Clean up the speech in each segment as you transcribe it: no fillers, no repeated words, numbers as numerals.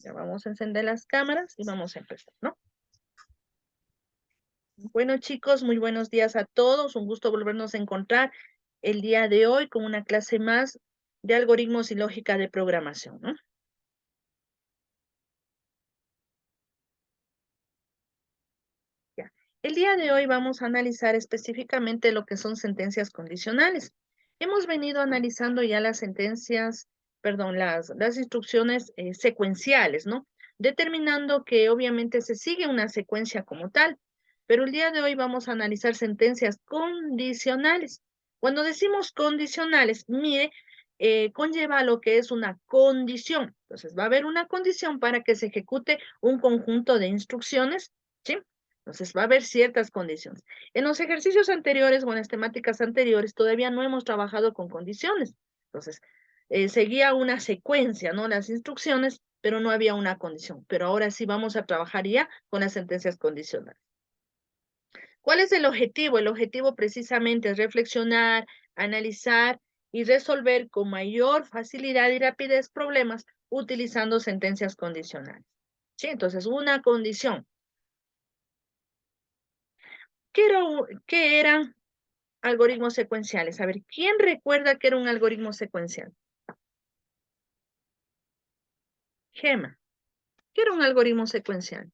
Ya vamos a encender las cámaras y vamos a empezar, ¿no? Bueno, chicos, muy buenos días a todos. Un gusto volvernos a encontrar el día de hoy con una clase más de algoritmos y lógica de programación, ¿no? Ya. El día de hoy vamos a analizar específicamente lo que son sentencias condicionales. Hemos venido analizando ya las sentencias, perdón, las instrucciones secuenciales, ¿no? Determinando que obviamente se sigue una secuencia como tal, pero el día de hoy vamos a analizar sentencias condicionales. Cuando decimos condicionales, mire, conlleva lo que es una condición. Entonces, va a haber una condición para que se ejecute un conjunto de instrucciones, ¿sí? Entonces va a haber ciertas condiciones. En los ejercicios anteriores o en las temáticas anteriores todavía no hemos trabajado con condiciones. Entonces, seguía una secuencia, ¿no? Las instrucciones, pero no había una condición. Pero ahora sí vamos a trabajar ya con las sentencias condicionales. ¿Cuál es el objetivo? El objetivo precisamente es reflexionar, analizar y resolver con mayor facilidad y rapidez problemas utilizando sentencias condicionales. ¿Sí? Entonces, una condición. ¿Qué eran algoritmos secuenciales? A ver, ¿quién recuerda que era un algoritmo secuencial? Gema, ¿qué era un algoritmo secuencial?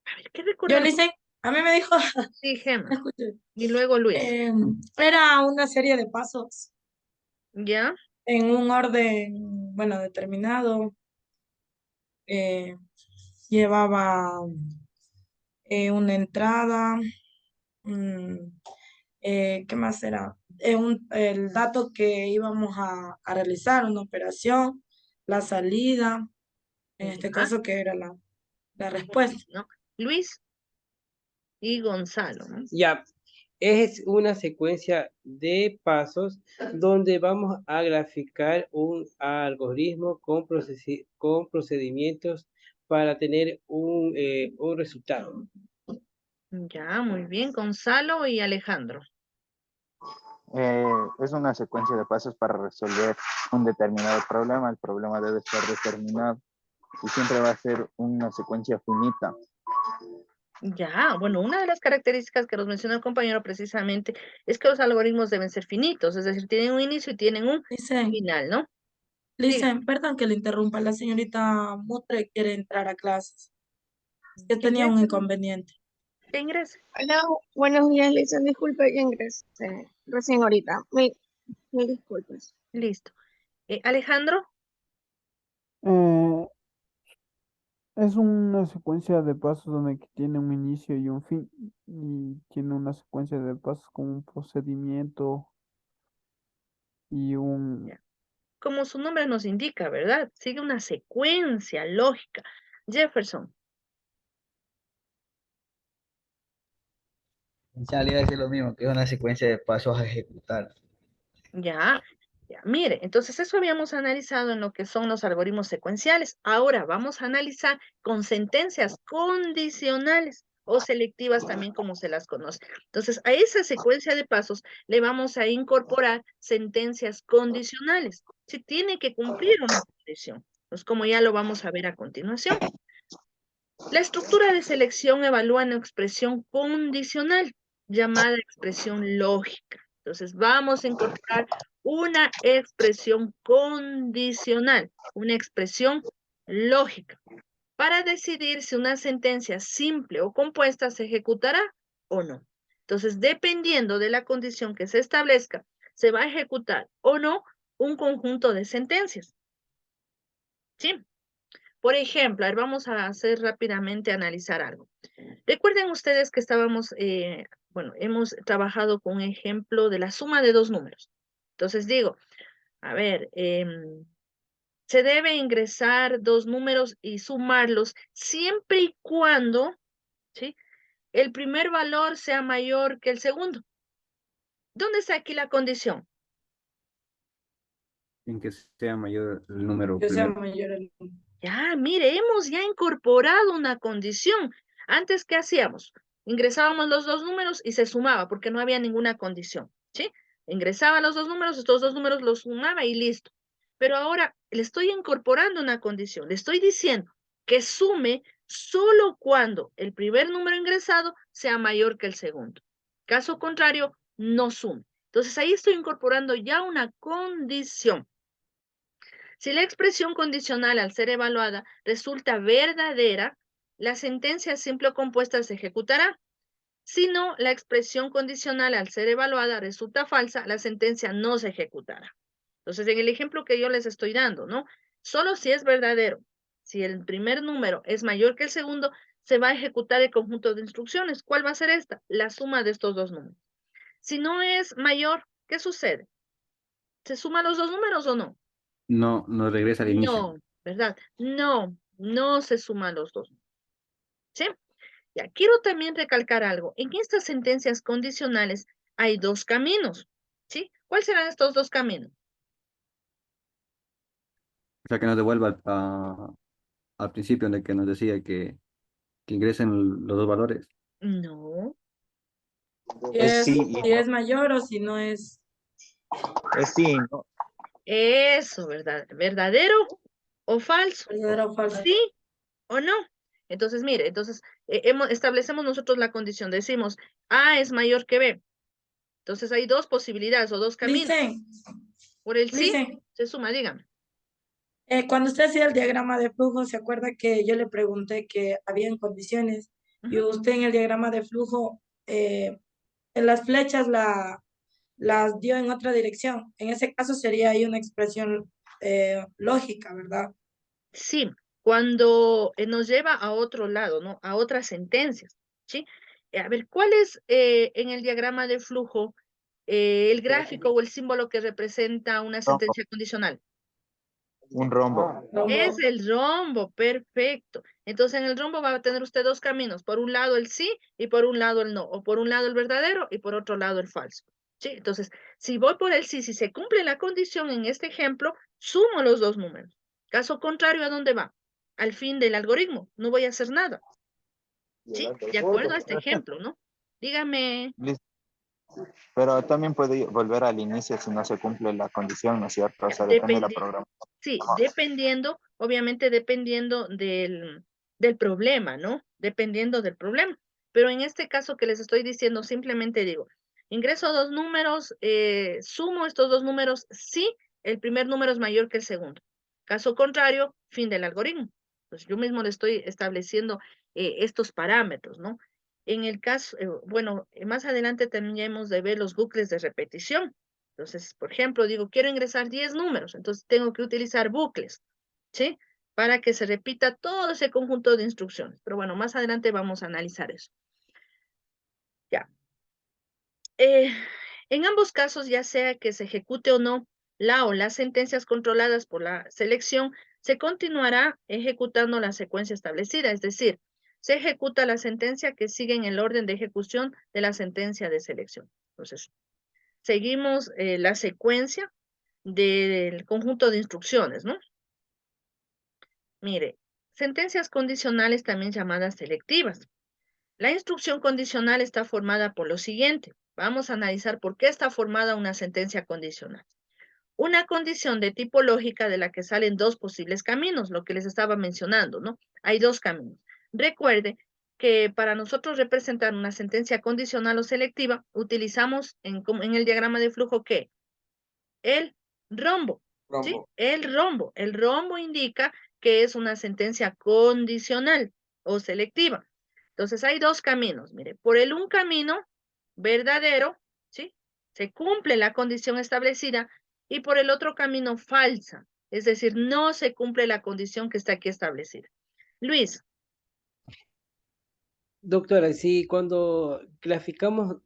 A ver, ¿qué Yo recordamos? le hice, a mí me dijo, Sí, Gema. escuche, Y luego Luis. era una serie de pasos ¿Ya? en un orden, bueno, determinado. eh, Llevaba una entrada, mm, ¿qué más era? El dato que íbamos a realizar, una operación, la salida, en este ¿Ya? caso que era la Muy bien, respuesta. ¿no? Luis y Gonzalo, ¿no? Ya, es una secuencia de pasos donde vamos a graficar un algoritmo con procedimientos para tener un resultado. Ya, muy bien. Gonzalo y Alejandro. Es una secuencia de pasos para resolver un determinado problema. El problema debe estar determinado y siempre va a ser una secuencia finita. Ya, bueno, una de las características que nos mencionó el compañero precisamente es que los algoritmos deben ser finitos, es decir, tienen un inicio y tienen un Dicen, final, ¿no? Diga, dicen, perdón que le interrumpa, la señorita Mutre quiere entrar a clases. Yo que tenía un ingrese, inconveniente. que ingrese. Hola, buenos días, Lisa. Disculpe, ya ingresé recién ahorita. Mil disculpas. Listo. Alejandro, Eh, es una secuencia de pasos donde que tiene un inicio y un fin, y tiene una secuencia de pasos con un procedimiento y un... ya, como su nombre nos indica, ¿verdad? Sigue una secuencia lógica. Jefferson, Ya le iba a decir lo mismo, que es una secuencia de pasos a ejecutar. ya, ya. Mire, entonces eso habíamos analizado en lo que son los algoritmos secuenciales. Ahora vamos a analizar con sentencias condicionales o selectivas también como se las conoce. Entonces, a esa secuencia de pasos le vamos a incorporar sentencias condicionales. Si tiene que cumplir una condición, pues como ya lo vamos a ver a continuación. La estructura de selección evalúa una expresión condicional llamada expresión lógica. Entonces, vamos a incorporar una expresión condicional, una expresión lógica, para decidir si una sentencia simple o compuesta se ejecutará o no. Entonces, dependiendo de la condición que se establezca, se va a ejecutar o no un conjunto de sentencias. ¿Sí? Por ejemplo, a ver, vamos a hacer rápidamente analizar algo. Recuerden ustedes que estábamos, bueno, hemos trabajado con un ejemplo de la suma de dos números. Entonces digo, a ver, se debe ingresar dos números y sumarlos siempre y cuando, ¿sí? El primer valor sea mayor que el segundo. ¿Dónde está aquí la condición? En que sea mayor el número Que sea primero. mayor el... Ya, mire, hemos ya incorporado una condición. Antes, ¿qué hacíamos? Ingresábamos los dos números y se sumaba porque no había ninguna condición, ¿sí? Ingresaba los dos números, estos dos números los sumaba y listo. Pero ahora le estoy incorporando una condición, le estoy diciendo que sume solo cuando el primer número ingresado sea mayor que el segundo. Caso contrario, no sume. Entonces ahí estoy incorporando ya una condición. Si la expresión condicional al ser evaluada resulta verdadera, la sentencia simple o compuesta se ejecutará. Si no, la expresión condicional al ser evaluada resulta falsa, la sentencia no se ejecutará. Entonces, en el ejemplo que yo les estoy dando, ¿no? Solo si es verdadero, si el primer número es mayor que el segundo, se va a ejecutar el conjunto de instrucciones. ¿Cuál va a ser esta? La suma de estos dos números. Si no es mayor, ¿qué sucede? ¿Se suman los dos números o no? No, no regresa al inicio. No, ¿verdad? No, no se suman los dos. ¿Sí? Ya, quiero también recalcar algo. En estas sentencias condicionales hay dos caminos. ¿Sí? ¿Cuáles serán estos dos caminos? O sea, que nos devuelva al principio en el que nos decía que ingresen los dos valores. No, Si Sí y no. es mayor o si no es Es sí y no. eso, ¿verdad? ¿Verdadero o falso? verdadero o falso. ¿Sí o no? Entonces, mire, entonces establecemos nosotros la condición, decimos A es mayor que B. Entonces hay dos posibilidades o dos caminos. Listen, Por el sí, listen. se suma, dígame. Cuando usted hacía el diagrama de flujo, ¿se acuerda que yo le pregunté que habían condiciones? Y Ujú. usted en el diagrama de flujo, en las flechas las dio en otra dirección. En ese caso sería ahí una expresión lógica, ¿verdad? Sí, cuando nos lleva a otro lado, ¿no? A otras sentencias, ¿sí? A ver, ¿cuál es en el diagrama de flujo el gráfico o el símbolo que representa una Rombo, sentencia condicional? un rombo. Es Rombo. el rombo, perfecto. Entonces en el rombo va a tener usted dos caminos, por un lado el sí y por un lado el no, o por un lado el verdadero y por otro lado el falso. ¿Sí? Entonces, si voy por el sí, si se cumple la condición en este ejemplo, sumo los dos números. Caso contrario, ¿a dónde va? Al fin del algoritmo, no voy a hacer nada. ¿Sí? De acuerdo a este ejemplo, ¿no? Dígame. Listo. Pero también puede volver al inicio si no se cumple la condición, ¿no es cierto? O Ya, sea, depende de la programación. sí, dependiendo, obviamente dependiendo del problema, ¿no? Dependiendo del problema. Pero en este caso que les estoy diciendo, simplemente digo, ingreso dos números, sumo estos dos números si el primer número es mayor que el segundo. Caso contrario, fin del algoritmo. Pues yo mismo le estoy estableciendo estos parámetros, ¿no? En el caso, bueno, más adelante también hemos de ver los bucles de repetición. Entonces, por ejemplo, digo, quiero ingresar 10 números, entonces tengo que utilizar bucles, ¿sí? Para que se repita todo ese conjunto de instrucciones. Pero bueno, más adelante vamos a analizar eso. Ya. En ambos casos, ya sea que se ejecute o no la o las sentencias controladas por la selección, se continuará ejecutando la secuencia establecida, es decir, se ejecuta la sentencia que sigue en el orden de ejecución de la sentencia de selección. Entonces, seguimos la secuencia del conjunto de instrucciones, ¿no? Mire, sentencias condicionales también llamadas selectivas. La instrucción condicional está formada por lo siguiente. Vamos a analizar por qué está formada una sentencia condicional. Una condición de tipo lógica de la que salen dos posibles caminos, lo que les estaba mencionando, ¿no? Hay dos caminos. Recuerde que para nosotros representar una sentencia condicional o selectiva, utilizamos en el diagrama de flujo ¿qué? El rombo, ¿sí? Rombo. El rombo. El rombo indica que es una sentencia condicional o selectiva. Entonces hay dos caminos, mire, por el un camino verdadero, ¿sí? Se cumple la condición establecida y por el otro camino falsa, es decir, no se cumple la condición que está aquí establecida. Luis, Doctora, si cuando graficamos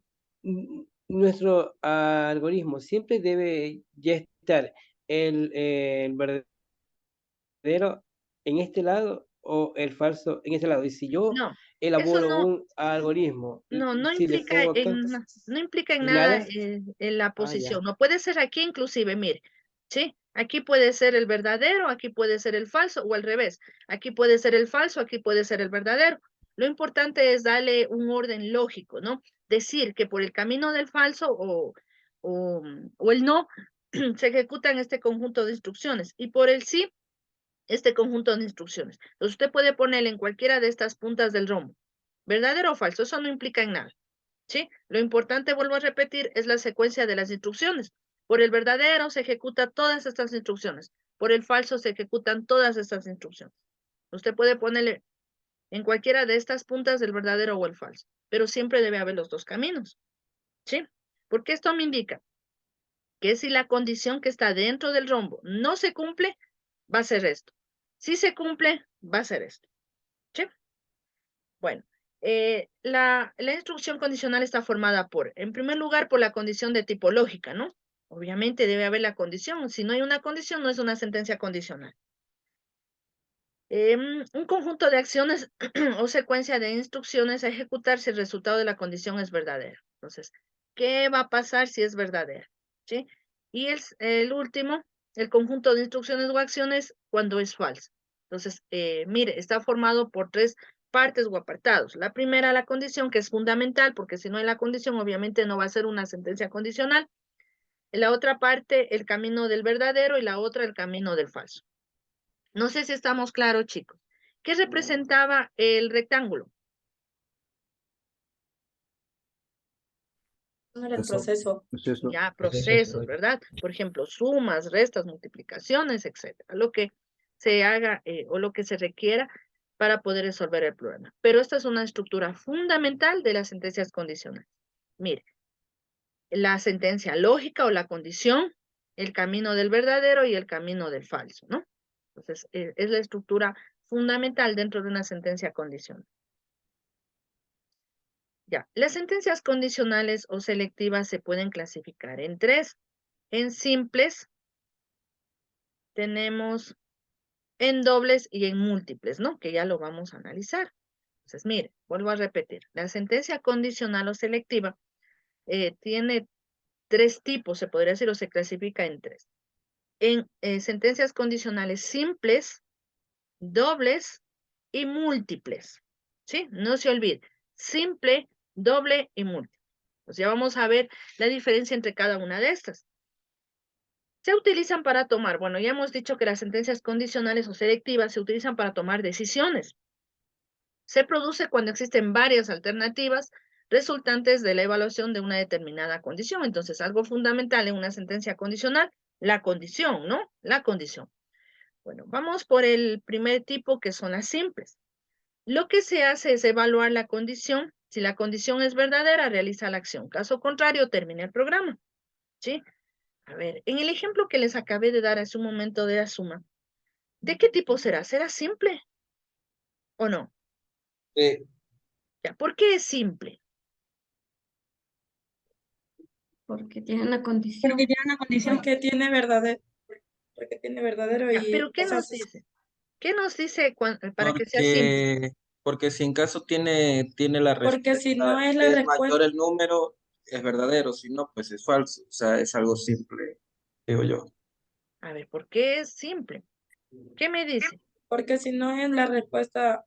nuestro algoritmo, siempre debe ya estar el verdadero en este lado o el falso en este lado. Y si yo no, eso elaboro no, un algoritmo, no si le implica pongo acá, no implica en nada nada, en la ya. posición. No puede ser aquí inclusive, mire, ¿sí? Aquí puede ser el verdadero, aquí puede ser el falso o al revés. Aquí puede ser el falso, aquí puede ser el verdadero. Lo importante es darle un orden lógico, ¿no? Decir que por el camino del falso o el no, se ejecutan este conjunto de instrucciones. Y por el sí, este conjunto de instrucciones. Entonces usted puede ponerle en cualquiera de estas puntas del rombo. ¿Verdadero o falso? Eso no implica en nada. ¿Sí? Lo importante, vuelvo a repetir, es la secuencia de las instrucciones. Por el verdadero se ejecutan todas estas instrucciones. Por el falso se ejecutan todas estas instrucciones. Usted puede ponerle en cualquiera de estas puntas del verdadero o el falso, pero siempre debe haber los dos caminos. ¿Sí? Porque esto me indica que si la condición que está dentro del rombo no se cumple, va a ser esto. Si se cumple, va a ser esto. ¿Sí? Bueno, la instrucción condicional está formada por, en primer lugar, por la condición de tipo lógica, ¿no? Obviamente debe haber la condición. Si no hay una condición, no es una sentencia condicional. Un conjunto de acciones o secuencia de instrucciones a ejecutar si el resultado de la condición es verdadero. Entonces, ¿qué va a pasar si es verdadera? ¿Sí? Y el último, el conjunto de instrucciones o acciones cuando es falso. Entonces, mire, está formado por tres partes o apartados. La primera, la condición, que es fundamental, porque si no hay la condición, obviamente no va a ser una sentencia condicional. La otra parte, el camino del verdadero, y la otra, el camino del falso. No sé si estamos claros, chicos. ¿Qué representaba el rectángulo? No era el Eso. proceso. Proceso. Ya, Proceso procesos, de- ¿verdad? Por ejemplo, sumas, restas, multiplicaciones, etcétera. Lo que se haga o lo que se requiera para poder resolver el problema. Pero esta es una estructura fundamental de las sentencias condicionales. Mire, la sentencia lógica o la condición, el camino del verdadero y el camino del falso, ¿no? Entonces, es la estructura fundamental dentro de una sentencia condicional. Ya, las sentencias condicionales o selectivas se pueden clasificar en tres. En simples, tenemos en dobles y en múltiples, ¿no? Que ya lo vamos a analizar. Entonces, mire, vuelvo a repetir. La sentencia condicional o selectiva tiene tres tipos, se podría decir, o se clasifica en tres. En sentencias condicionales simples, dobles y múltiples. ¿Sí? No se olvide. Simple, doble y múltiple. Pues ya vamos a ver la diferencia entre cada una de estas. Se utilizan para tomar, bueno, ya hemos dicho que las sentencias condicionales o selectivas se utilizan para tomar decisiones. Se produce cuando existen varias alternativas resultantes de la evaluación de una determinada condición. Entonces, algo fundamental en una sentencia condicional, la condición, ¿no? La condición. Bueno, vamos por el primer tipo, que son las simples. Lo que se hace es evaluar la condición. Si la condición es verdadera, realiza la acción. Caso contrario, termina el programa. ¿Sí? A ver, en el ejemplo que les acabé de dar hace un momento de la suma, ¿de qué tipo será? ¿Será simple o no? Ya, ¿por qué es simple? Porque tiene una condición. Porque tiene una condición que tiene verdadero. Porque tiene verdadero Ya, y, pero ¿qué o sea, nos dice? ¿Qué nos dice para que sea simple? Porque si en caso tiene la porque si no respuesta, es la es respuesta, mayor el número, es verdadero, si no, pues es falso. O sea, es algo simple, digo yo. A ver, ¿por qué es simple? ¿Qué me dice? porque si no es la respuesta,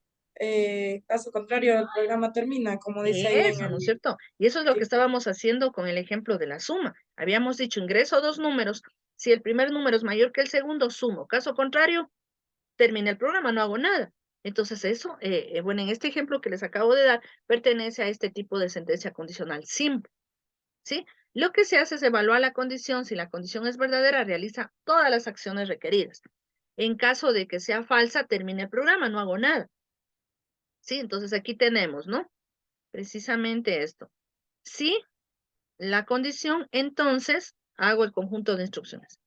caso contrario, el programa termina, como dice ahí en Eso, ¿no es el... cierto? Y eso es lo que Sí. estábamos haciendo con el ejemplo de la suma. Habíamos dicho, ingreso dos números. Si el primer número es mayor que el segundo, sumo. Caso contrario, termina el programa, no hago nada. Entonces eso, bueno, en este ejemplo que les acabo de dar, pertenece a este tipo de sentencia condicional simple, ¿sí? Lo que se hace es evaluar la condición. Si la condición es verdadera, realiza todas las acciones requeridas. En caso de que sea falsa, termina el programa, no hago nada. ¿Sí? Entonces aquí tenemos, ¿no? Precisamente esto. Si la condición, entonces hago el conjunto de instrucciones.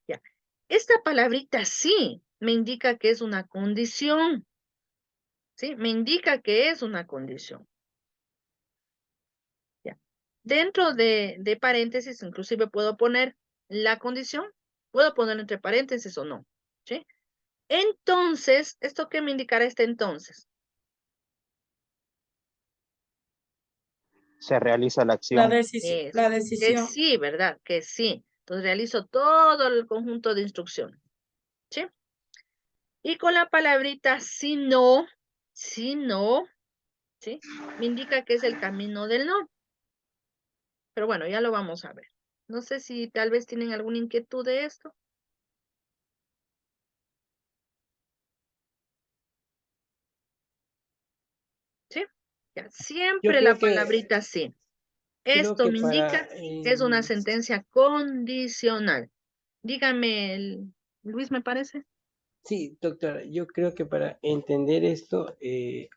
Ya. Esta palabrita sí me indica que es una condición. ¿Sí? Me indica que es una condición. Ya. Dentro de paréntesis, inclusive puedo poner la condición, puedo poner entre paréntesis o no. ¿Sí? Entonces, ¿esto qué me indicará este entonces? Se realiza la La acción. decisión, Eso. la Que decisión. sí, ¿verdad? Que sí. Entonces realizo todo el conjunto de instrucciones. ¿Sí? Y con la palabrita si no, ¿sí? Me indica que es el camino del no. Pero bueno, ya lo vamos a ver. No sé si tal vez tienen alguna inquietud de esto. ¿Sí? Ya, Yo siempre la creo que, palabrita sí. creo Esto que me indica que es una sentencia condicional. Dígame, Luis, me parece. sí, doctora, yo creo que para entender esto,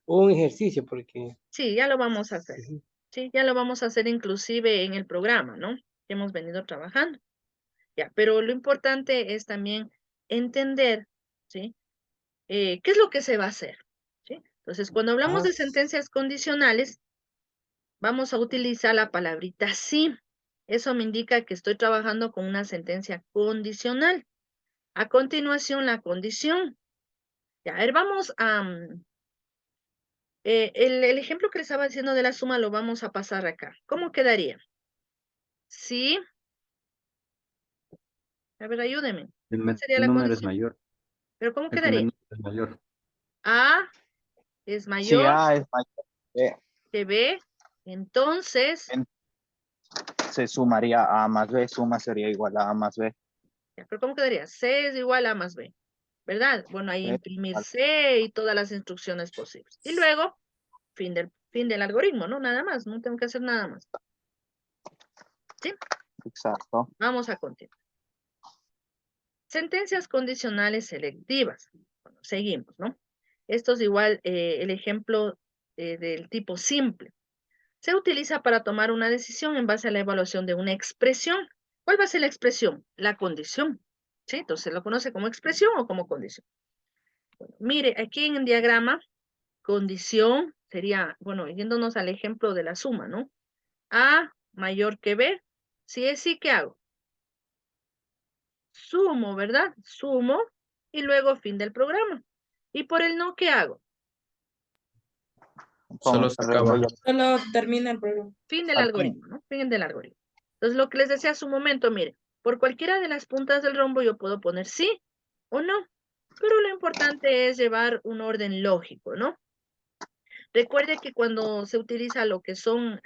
un ejercicio, porque Sí, ya lo vamos a hacer. ujú, Sí, ya lo vamos a hacer inclusive en el programa, ¿no? Que hemos venido trabajando. Ya, pero lo importante es también entender, ¿sí? ¿Qué es lo que se va a hacer? ¿Sí? Entonces, cuando hablamos ajá, de sentencias condicionales, vamos a utilizar la palabrita sí. Eso me indica que estoy trabajando con una sentencia condicional. A continuación, la condición. Ya, a ver, vamos a... el ejemplo que les estaba diciendo de la suma lo vamos a pasar acá. ¿Cómo quedaría? Sí. A ver, ayúdeme. ¿Cuál sería el la número es condición? mayor. Pero ¿cómo El primer quedaría? número es mayor. A es Si mayor A es mayor que que B, entonces, B, se sumaría A más B, suma sería igual a A más B. ya, pero ¿cómo quedaría? C es igual a A más B, ¿verdad? Bueno, ahí B imprimir igual- C y todas las instrucciones posibles. Y luego, fin del algoritmo, ¿no? Nada más, no tengo que hacer nada más. ¿Sí? Exacto. Vamos a continuar. Sentencias condicionales selectivas. Bueno, seguimos, ¿no? Esto es igual el ejemplo del tipo simple. Se utiliza para tomar una decisión en base a la evaluación de una expresión. ¿Cuál va a ser la expresión? La condición. ¿Sí? Entonces, ¿lo conoce como expresión o como condición? Bueno, mire, aquí en el diagrama, condición sería, bueno, yéndonos al ejemplo de la suma, ¿no? A mayor que B. Si es sí, ¿qué hago? Sumo, ¿verdad? Sumo y luego fin del programa. Y por el no, ¿qué hago? Solo se acaba. Solo termina el programa. Fin del Al fin. algoritmo, ¿no? Fin del algoritmo. Entonces, lo que les decía hace un momento, mire, por cualquiera de las puntas del rombo yo puedo poner sí o no, pero lo importante es llevar un orden lógico, ¿no? Recuerde que cuando se utiliza lo que son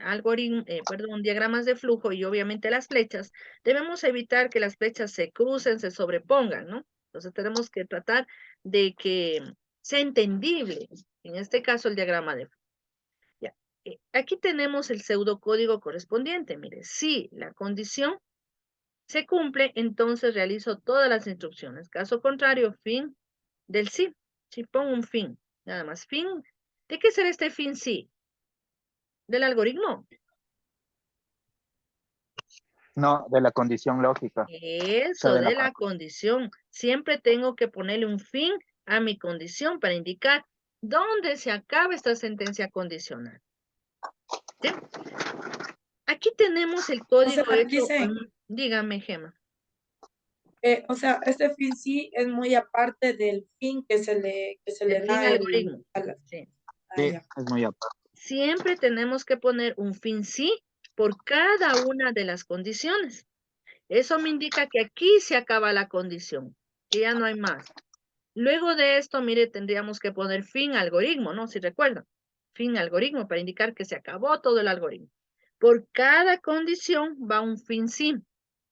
diagramas de flujo y obviamente las flechas, debemos evitar que las flechas se crucen, se sobrepongan, ¿no? Entonces tenemos que tratar de que sea entendible, en este caso el diagrama de flujo. Ya. Aquí tenemos el pseudocódigo correspondiente. Mire, si la condición se cumple, entonces realizo todas las instrucciones. Caso contrario, fin del sí. Si pongo un fin, nada más. Fin. ¿De qué será este fin sí? Del algoritmo. No, de la condición lógica. O sea, Eso, de la de la parte. condición. Siempre tengo que ponerle un fin a mi condición para indicar dónde se acaba esta sentencia condicional. ¿Sí? Aquí tenemos el O sea, código hecho. dicen, Dígame, Gemma. o sea, este fin sí es muy aparte del fin que se le Del fin da algoritmo. Sí. Sí, ya. es muy aparte. Siempre tenemos que poner un fin sí por cada una de las condiciones. Eso me indica que aquí se acaba la condición, que ya no hay más. Luego de esto, mire, tendríamos que poner fin algoritmo, ¿no? Si recuerdan, fin algoritmo para indicar que se acabó todo el algoritmo. Por cada condición va un fin sí,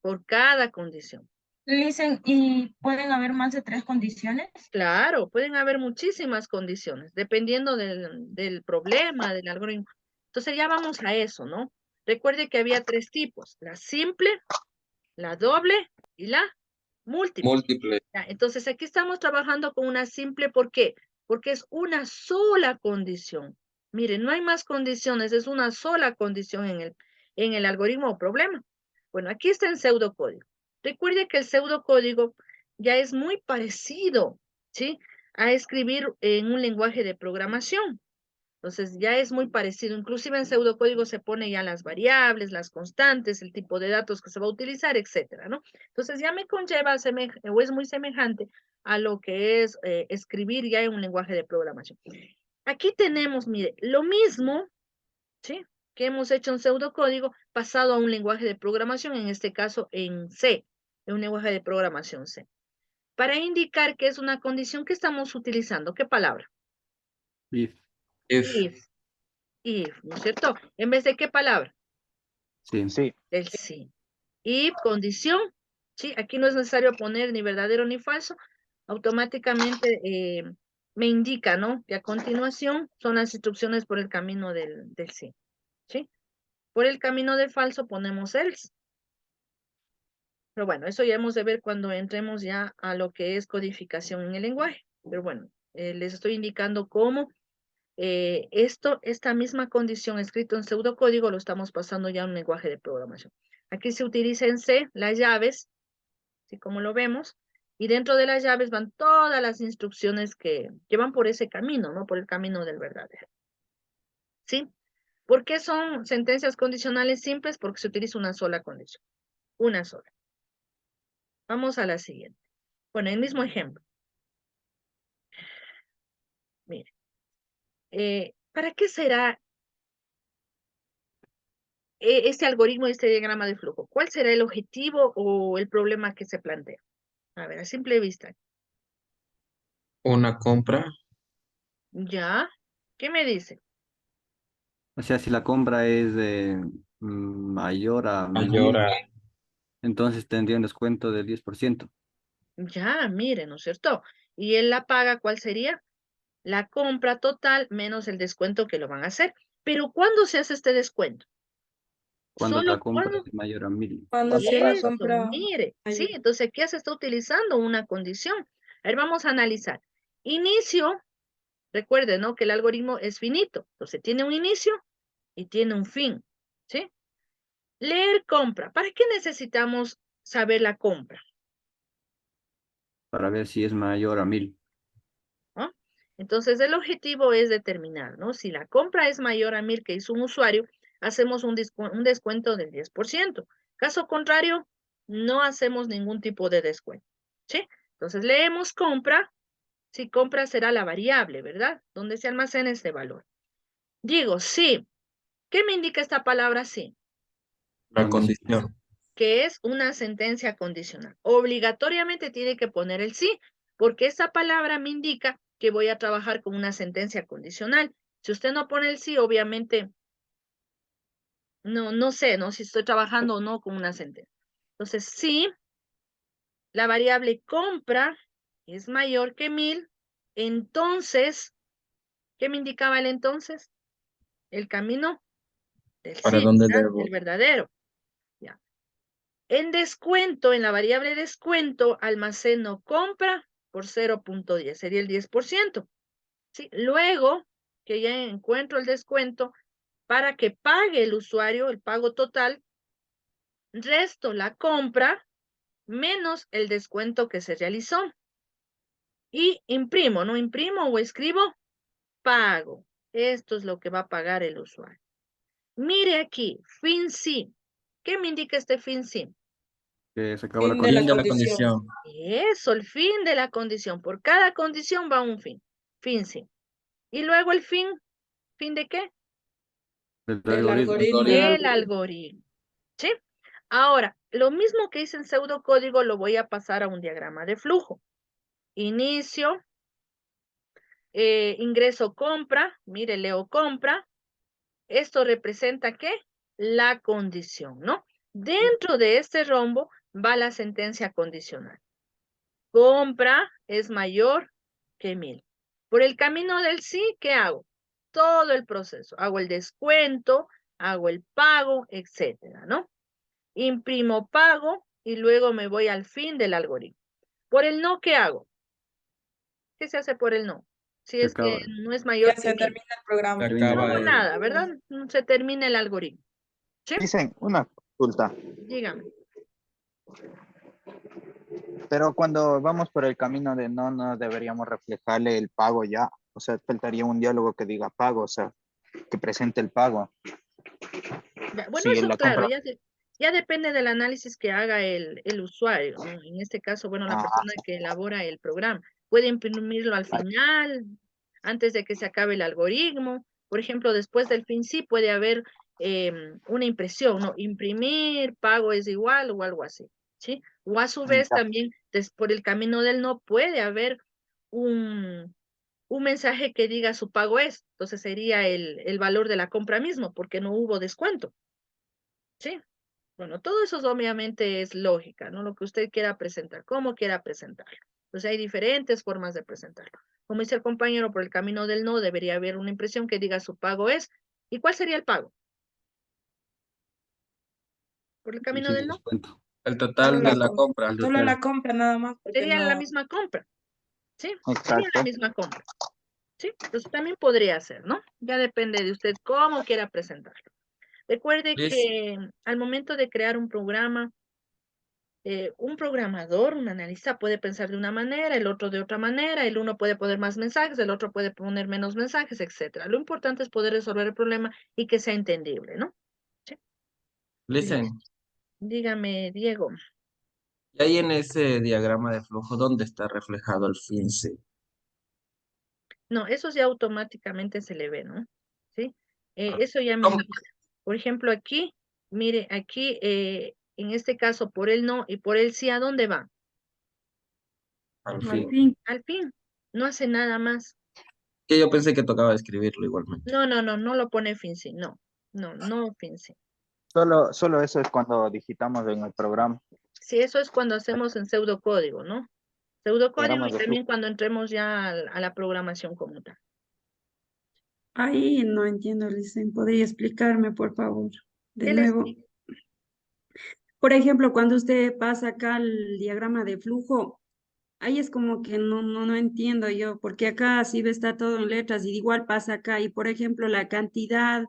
por cada condición. Listen, ¿y pueden haber más de 3 condiciones? Claro, pueden haber muchísimas condiciones, dependiendo del problema, del algoritmo. Entonces ya vamos a eso, ¿no? Recuerde que había 3 tipos, la simple, la doble y la múltiple. Múltiple. Ya, entonces aquí estamos trabajando con una simple, ¿por qué? Porque es una sola condición. Miren, no hay más condiciones, es una sola condición en el algoritmo o problema. Bueno, aquí está el pseudocódigo. Recuerde que el pseudocódigo ya es muy parecido, ¿sí? A escribir en un lenguaje de programación. Entonces ya es muy parecido. Inclusive en pseudocódigo se pone ya las variables, las constantes, el tipo de datos que se va a utilizar, etcétera, ¿no? Entonces ya me conlleva o es muy semejante a lo que es escribir ya en un lenguaje de programación. Aquí tenemos, mire, lo mismo, ¿sí? Que hemos hecho en pseudocódigo pasado a un lenguaje de programación, en este caso en C, en un lenguaje de programación C. Para indicar que es una condición que estamos utilizando, ¿qué palabra? If. If, ¿no es cierto? ¿En vez de qué palabra? Sí. Sí. Del sí. y condición, ¿sí? Aquí no es necesario poner ni verdadero ni falso, automáticamente me indica, ¿no? Que a continuación son las instrucciones por el camino del sí, ¿sí? Por el camino del falso ponemos else. Pero bueno, eso ya hemos de ver cuando entremos ya a lo que es codificación en el lenguaje. Pero bueno, les estoy indicando cómo esta misma condición escrito en pseudocódigo lo estamos pasando ya a un lenguaje de programación. Aquí se utiliza en C las llaves, así como lo vemos, y dentro de las llaves van todas las instrucciones que van por ese camino, ¿no? Por el camino del verdadero. ¿Sí? ¿Por qué son sentencias condicionales simples? Porque se utiliza una sola condición, una sola. Vamos a la siguiente. Bueno, el mismo ejemplo. Mire, ¿para qué será este algoritmo y este diagrama de flujo? ¿Cuál será el objetivo o el problema que se plantea? A ver, a simple vista. Una compra ¿Ya? ¿Qué me dice? O sea, si la compra es mayor a mayor 1000, a... entonces tendría un descuento del 10%. Ya, mire, ¿no es cierto? Y él la paga, ¿cuál sería? La compra total menos el descuento que lo van a hacer. Pero ¿cuándo se hace este descuento? Cuando la Solo compra cuando es mayor a 1000. Cuando sea la eso, compra mire, sí, mayor. entonces aquí ya se está utilizando una condición. A ver, vamos a analizar. Inicio, recuerden, ¿no? Que el algoritmo es finito. Entonces tiene un inicio y tiene un fin, ¿sí? Leer compra. ¿Para qué necesitamos saber la compra? Para ver si es mayor a 1000. ¿No? Entonces el objetivo es determinar, ¿no? Si la compra es mayor a 1000 que hizo un usuario, hacemos un descuento del 10%. Caso contrario, no hacemos ningún tipo de descuento, ¿sí? Entonces leemos compra, si compra será la variable, ¿verdad? Donde se almacena este valor. Digo, sí. ¿Qué me indica esta palabra sí? la Condición. condición. Que es una sentencia condicional. Obligatoriamente tiene que poner el sí, porque esa palabra me indica que voy a trabajar con una sentencia condicional. Si usted no pone el sí, obviamente no sé, ¿no? Si estoy trabajando o no con una sentencia. Entonces, sí, la variable compra es mayor que 1000, entonces, ¿qué me indicaba el entonces? El camino del ¿Para sí, dónde ¿verdad? El debo? verdadero. Ya. En descuento, en la variable descuento, almaceno compra por 0.10, sería el 10%. ¿Sí? Luego que ya encuentro el descuento, para que pague el usuario el pago total, resto la compra menos el descuento que se realizó. Y imprimo, ¿no? Imprimo o escribo pago. Esto es lo que va a pagar el usuario. Mire aquí, fin sí. ¿Qué me indica este fin sí? Que se acaba la Fin de la Fin de condición. la condición. condición. Eso, el fin de la condición. Por cada condición va un fin. Fin sí. Y luego el fin. ¿Fin de qué? El Del algoritmo. algoritmo. Del algoritmo. ¿Sí? Ahora, lo mismo que hice en pseudocódigo lo voy a pasar a un diagrama de flujo. Inicio, ingreso compra, mire, leo compra. Esto representa ¿qué? La condición, ¿no? Dentro de este rombo va la sentencia condicional. Compra es mayor que 1000. Por el camino del sí, ¿qué hago? Todo el proceso. Hago el descuento, hago el pago, etcétera, ¿no? Imprimo pago y luego me voy al fin del algoritmo. Por el no, ¿qué hago? ¿Qué se hace por el no? Si Se es que acaba. no es Ya mayor que se 1000. termina el programa. Se Termina No el acaba hago programa. nada, ¿verdad? No se termina el algoritmo. ¿Sí? Dicen una consulta, Dígame. pero cuando vamos por el camino de no deberíamos reflejarle el pago ya, o sea, faltaría un diálogo que diga pago, o sea, que presente el pago. Bueno, Si eso la claro, compra, ya depende del análisis que haga el usuario, ¿no? En este caso, bueno, la ah, persona que elabora el programa. Puede imprimirlo al final, antes de que se acabe el algoritmo. Por ejemplo, después del fin sí puede haber una impresión, ¿no? Imprimir, pago es igual o algo así, ¿sí? O a su vez ya, también, por el camino del no, puede haber un mensaje que diga su pago es. Entonces sería el valor de la compra mismo, porque no hubo descuento. ¿Sí? Bueno, todo eso obviamente es lógica, ¿no? Lo que usted quiera presentar, cómo quiera presentarlo. Entonces hay diferentes formas de presentarlo. Como dice el compañero, por el camino del no debería haber una impresión que diga su pago es. ¿Y cuál sería el pago? Por el camino Sin del no. descuento. El Solo total de la, la com- compra. El solo la total. compra nada más, porque Sería la no. misma compra. ¿Sí? Sería Exacto. la misma compra. ¿Sí? Entonces también podría ser, ¿no? Ya depende de usted cómo quiera presentarlo. Recuerde Liz, que al momento de crear un programa, un programador, un analista puede pensar de una manera, el otro de otra manera, el uno puede poner más mensajes, el otro puede poner menos mensajes, etcétera. Lo importante es poder resolver el problema y que sea entendible, ¿no? Sí. listen. Dígame, Diego. Y ahí en ese diagrama de flujo, ¿dónde está reflejado el fin? Sí. No, eso ya automáticamente se le ve, ¿no? ¿Sí? Eso ya me ¿Cómo? indica. Por ejemplo, aquí, mire, aquí, en este caso, por el no y por el sí, ¿a dónde va? Al Al fin. fin. Al fin. No hace nada más. Que yo pensé que tocaba escribirlo igualmente. No, no, no, no lo pone fin sí, no. No, no fin sí. Solo eso es cuando digitamos en el programa. Sí, eso es cuando hacemos en pseudocódigo, ¿no? Pseudocódigo Diagramas y de flujo. también cuando entremos ya a la programación como tal. Ahí no entiendo, Licen. ¿Podría explicarme, por favor? De ¿Qué les nuevo. Por ejemplo, cuando usted pasa acá el diagrama de flujo, ahí es como que no entiendo yo, porque acá sí está todo en letras y igual pasa acá. Y por ejemplo, la cantidad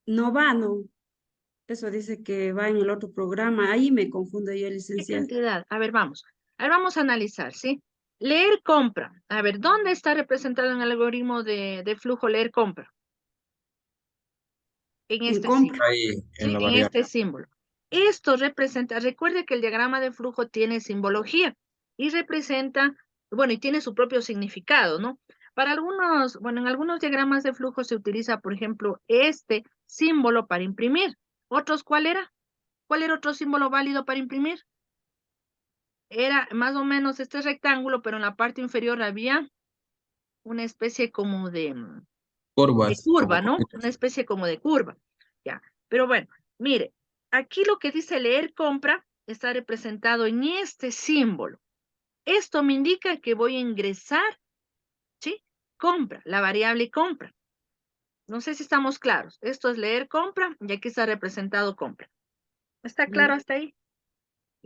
no va, ¿no? Eso dice que va en el otro programa. Ahí me confundo yo, ¿Qué licenciada. cantidad? A ver, vamos. A ver, vamos a analizar, ¿sí? Leer compra. A ver, ¿dónde está representado en el algoritmo de flujo leer compra? En En este compra. símbolo, Ahí en ¿sí? la En variable. este símbolo. Esto representa, recuerde que el diagrama de flujo tiene simbología y representa, bueno, y tiene su propio significado, ¿no? Para algunos, bueno, en algunos diagramas de flujo se utiliza, por ejemplo, este símbolo para imprimir. ¿Otros cuál era? ¿Cuál era otro símbolo válido para imprimir? Era más o menos este rectángulo, pero en la parte inferior había una especie como de Curvas, como curva, ¿no? Una curvitas. especie como de curva. Ya. Pero bueno, mire, aquí lo que dice leer compra está representado en este símbolo. Esto me indica que voy a ingresar, ¿sí? Compra, la variable compra. No sé si estamos claros. Esto es leer compra y aquí está representado compra. ¿Está claro hasta ahí?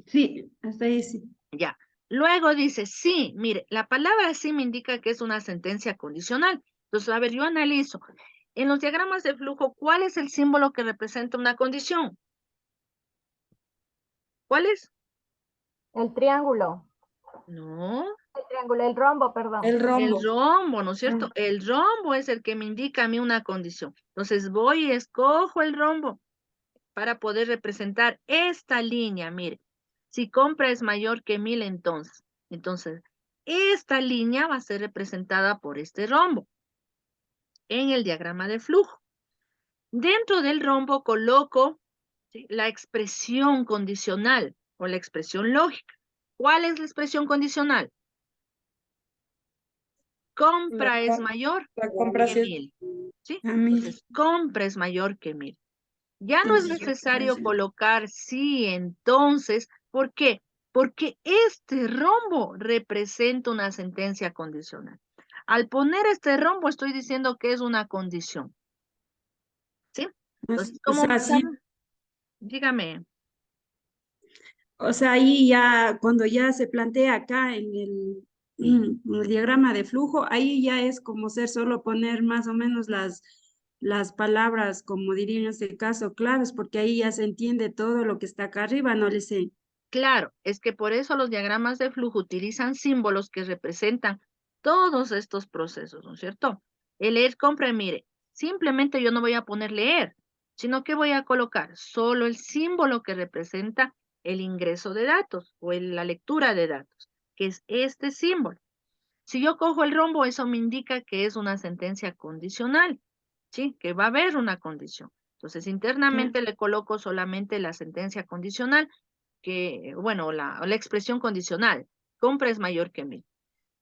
Sí, hasta ahí sí. Ya. Luego dice, sí, mire, la palabra sí me indica que es una sentencia condicional. Entonces, a ver, yo analizo. En los diagramas de flujo, ¿cuál es el símbolo que representa una condición? ¿Cuál es? El triángulo, No, el triángulo, el rombo, perdón. El el rombo. rombo, ¿no es cierto? Rombo. El rombo es el que me indica a mí una condición. Entonces, voy y escojo el rombo para poder representar esta línea. Mire, si compra es mayor que 1000, entonces, esta línea va a ser representada por este rombo en el diagrama de flujo. Dentro del rombo coloco, ¿sí?, la expresión condicional o la expresión lógica. ¿Cuál es la expresión condicional? La, Compra es com- mayor la compra que sí es 1000, ¿sí? A mí. Entonces, compra es mayor que 1000. Ya no es Entonces, necesario colocar sí, entonces. ¿Por qué? Porque este rombo representa una sentencia condicional. Al poner este rombo estoy diciendo que es una condición, ¿sí? Entonces, o ¿cómo sea, sí. marcamos? Dígame. O sea, ahí ya, cuando ya se plantea acá en el diagrama de flujo, ahí ya es como ser solo poner más o menos las palabras, como diría en este caso, claves, porque ahí ya se entiende todo lo que está acá arriba, no le sé. Claro, es que por eso los diagramas de flujo utilizan símbolos que representan todos estos procesos, ¿no es cierto? El leer compra, mire, simplemente yo no voy a poner leer, sino que voy a colocar solo el símbolo que representa el ingreso de datos o la lectura de datos, que es este símbolo. Si yo cojo el rombo, eso me indica que es una sentencia condicional, ¿sí? Que va a haber una condición. Entonces, internamente le coloco solamente la sentencia condicional que, bueno, la expresión condicional, compra es mayor que 1000.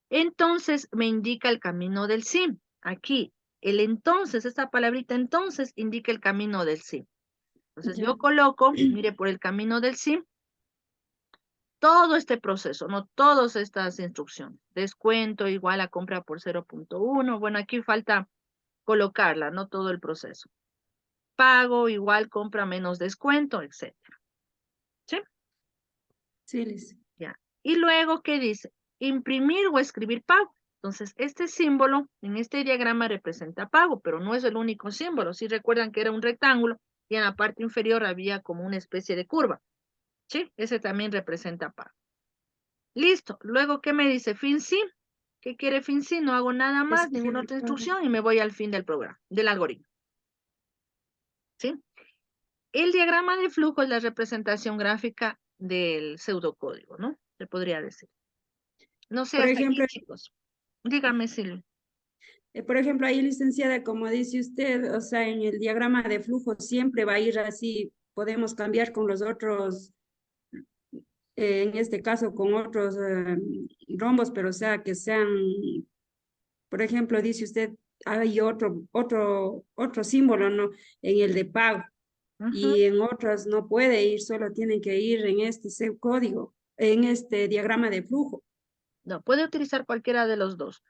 Entonces me indica el camino del sí. Aquí, el entonces, esta palabrita entonces indica el camino del sí. Entonces Ya. yo coloco, mire, por el camino del sí, todo este proceso, no todas estas instrucciones. Descuento igual a compra por 0.1. Bueno, aquí falta colocarla, no todo el proceso. Pago igual compra menos descuento, etcétera. ¿Sí? Sí, Liz. Ya. Y luego, ¿qué dice? Imprimir o escribir pago. Entonces, este símbolo en este diagrama representa pago, pero no es el único símbolo. Si recuerdan que era un rectángulo y en la parte inferior había como una especie de curva. ¿Sí? Ese también representa pago. Listo. Luego, ¿qué me dice? Fin sí. ¿Qué quiere fin sí? No hago nada más, ninguna otra instrucción y me voy al fin del programa, del algoritmo. ¿Sí? El diagrama de flujo es la representación gráfica del pseudocódigo, ¿no? Se podría decir. No sé, Por hasta aquí, ejemplo, chicos. Dígame, Silvia. por ejemplo, ahí, licenciada, como dice usted, o sea, en el diagrama de flujo siempre va a ir así, podemos cambiar con los otros, en este caso con otros rombos, pero o sea, que sean, por ejemplo, dice usted, hay otro símbolo, ¿no? En el de pago. Y en otras no puede ir, solo tienen que ir en este código, en este diagrama de flujo. No, puede utilizar cualquiera de los dos,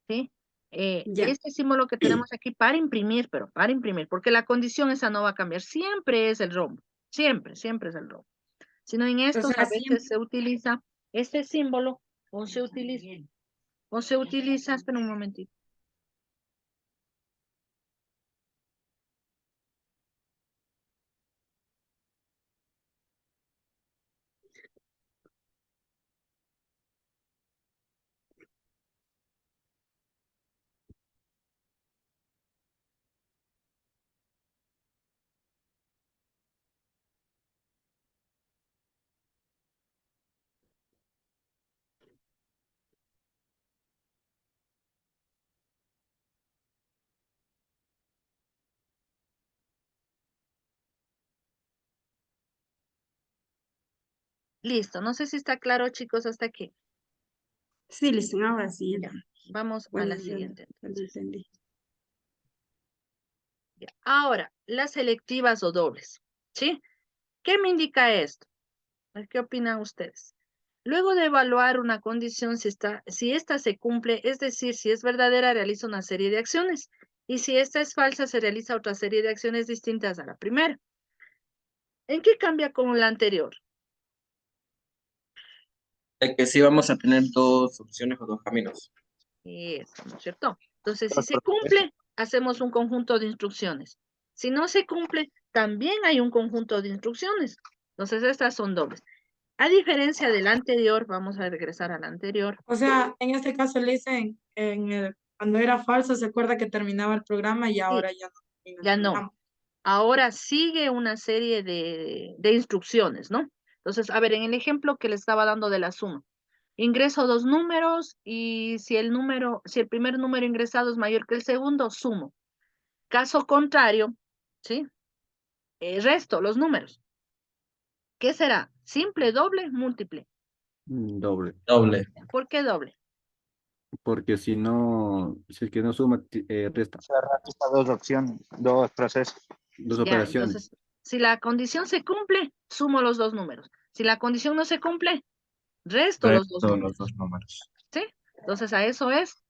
¿sí? Ya. Este símbolo que tenemos aquí para imprimir, pero para imprimir, porque la condición esa no va a cambiar, siempre es el rombo, siempre, siempre es el rombo. Sino en O estos sea, a veces se utiliza este símbolo o se utiliza, espera un momentito. Listo, no sé si está claro, chicos, hasta aquí. sí, listen, ahora sí. Ya, vamos a Bueno, la ya siguiente. lo entendí. Ya. Ahora, las selectivas o dobles, ¿sí? ¿Qué me indica esto? ¿Qué opinan ustedes? Luego de evaluar una condición, si esta se cumple, es decir, si es verdadera, realiza una serie de acciones. Y si esta es falsa, se realiza otra serie de acciones distintas a la primera. ¿En qué cambia con la anterior? De que sí vamos a tener dos opciones o dos caminos. Eso, ¿no es cierto? Entonces, si se cumple, hacemos un conjunto de instrucciones. Si no se cumple, también hay un conjunto de instrucciones. Entonces, estas son dobles. A diferencia del anterior, vamos a regresar al anterior. O sea, en este caso le dicen, cuando era falso, se acuerda que terminaba el programa y ahora ya no termina el Ya no. programa. Ahora sigue una serie de instrucciones, ¿no? Entonces, a ver, en el ejemplo que le estaba dando de la suma, ingreso dos números y si el primer número ingresado es mayor que el segundo, sumo. Caso contrario, ¿sí? Resto los números. ¿Qué será? ¿Simple, doble, múltiple? Doble. Doble. ¿Por qué doble? Porque si no, si es que no suma, resta. Se realiza dos opciones, dos procesos. Dos Ya, operaciones. entonces, si la condición se cumple, sumo los dos números. Si la condición no se cumple, resto los dos Resto números. los dos números. ¿Sí? Entonces, a eso es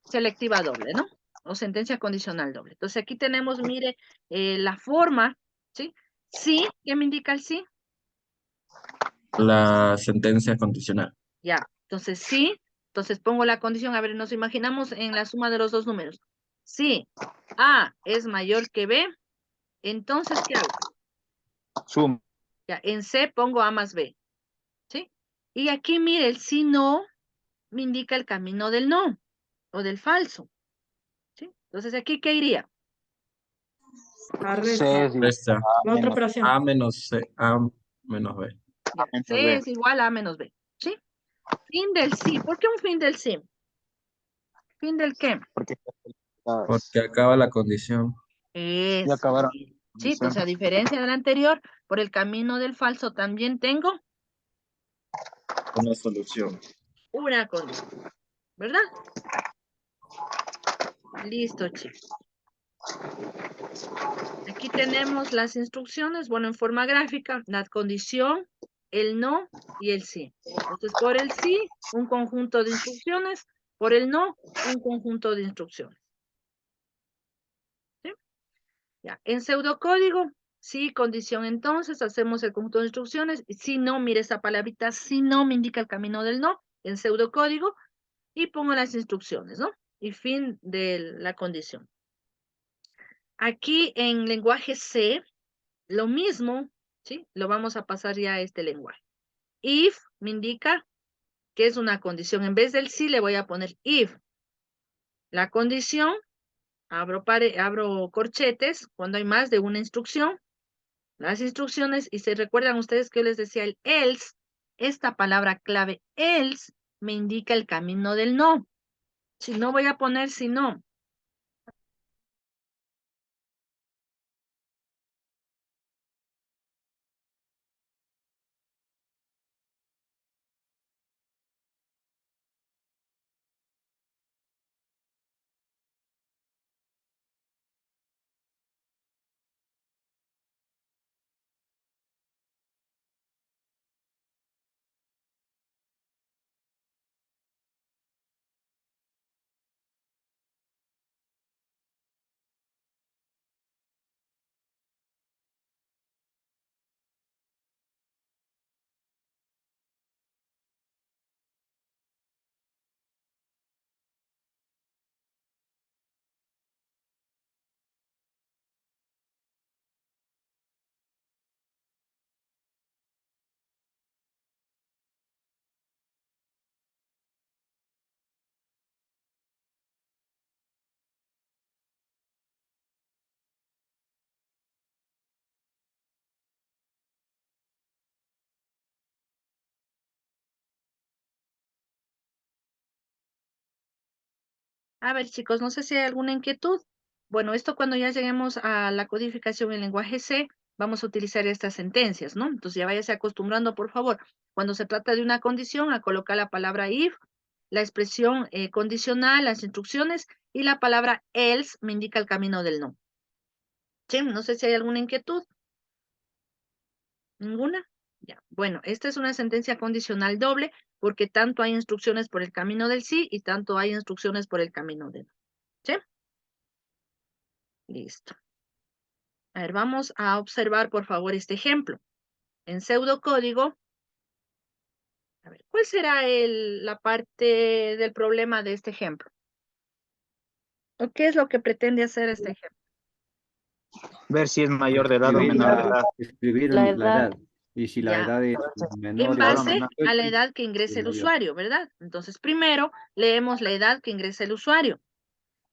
selectiva doble, ¿no? O sentencia condicional doble. Entonces, aquí tenemos, mire, la forma, ¿sí? Sí, ¿qué me indica el sí? La sentencia condicional. Ya, entonces sí, entonces pongo la condición, a ver, nos imaginamos en la suma de los dos números. Si A es mayor que B, entonces, ¿qué hago? Suma. Ya, en C pongo A más B, ¿sí? Y aquí, mire, el sí no me indica el camino del no o del falso, ¿sí? Entonces, ¿aquí qué iría? La C resta. es igual Resta. a La otra menos operación. A menos C, A menos B. Ya, A menos C B. es igual a A menos B, ¿sí? Fin del sí. ¿Por qué un fin del sí? ¿Fin del qué? Porque Porque acaba la condición. ya Eso. acabaron. Sí, entonces a diferencia del anterior, por el camino del falso también tengo Una solución. una condición, ¿verdad? Listo, chicos. Aquí tenemos las instrucciones, bueno, en forma gráfica, la condición, el no y el sí. Entonces, por el sí, un conjunto de instrucciones, por el no, un conjunto de instrucciones. ¿Sí? Ya. En pseudocódigo, sí, condición, entonces, hacemos el conjunto de instrucciones. Si no, mire esa palabrita, si no me indica el camino del no, en pseudocódigo, y pongo las instrucciones, ¿no? Y fin de la condición. Aquí en lenguaje C, lo mismo, ¿sí? Lo vamos a pasar ya a este lenguaje. If me indica que es una condición. En vez del sí le voy a poner if. La condición, abro corchetes cuando hay más de una instrucción. Las instrucciones, y se recuerdan ustedes que yo les decía el else, esta palabra clave else me indica el camino del no. Si no voy a poner si no. A ver, chicos, no sé si hay alguna inquietud. Bueno, esto cuando ya lleguemos a la codificación en lenguaje C, vamos a utilizar estas sentencias, ¿no? Entonces ya váyase acostumbrando, por favor, cuando se trata de una condición, a colocar la palabra if, la expresión condicional, las instrucciones, y la palabra else me indica el camino del no. ¿Sí? No sé si hay alguna inquietud. ¿Ninguna? Ya. Bueno, esta es una sentencia condicional doble, porque tanto hay instrucciones por el camino del sí y tanto hay instrucciones por el camino del no. ¿Sí? Listo. A ver, vamos a observar, por favor, este ejemplo. En pseudocódigo, a ver, ¿cuál será la parte del problema de este ejemplo? ¿O qué es lo que pretende hacer este ejemplo? Ver si es mayor de edad o menor de edad. Escribir La la edad. edad. Y si la Ya. edad es En menor base a a la 18, edad que ingrese es el mayor. usuario, ¿verdad? Entonces, primero leemos la edad que ingresa el usuario.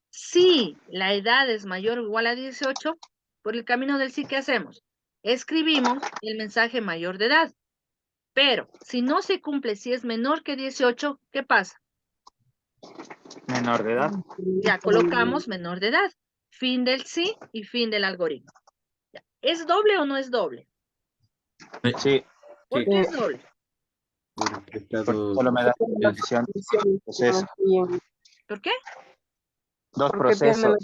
Si la edad es mayor o igual a 18, por el camino del sí, ¿qué hacemos? Escribimos el mensaje mayor de edad. Pero si no se cumple, si es menor que 18, ¿qué pasa? Menor de edad. Ya colocamos menor de edad. Fin del sí y fin del algoritmo. Ya. ¿Es doble o no es doble? Sí. ¿Por qué es doble? Porque solo me da condición. Proceso. ¿Por qué? Dos procesos.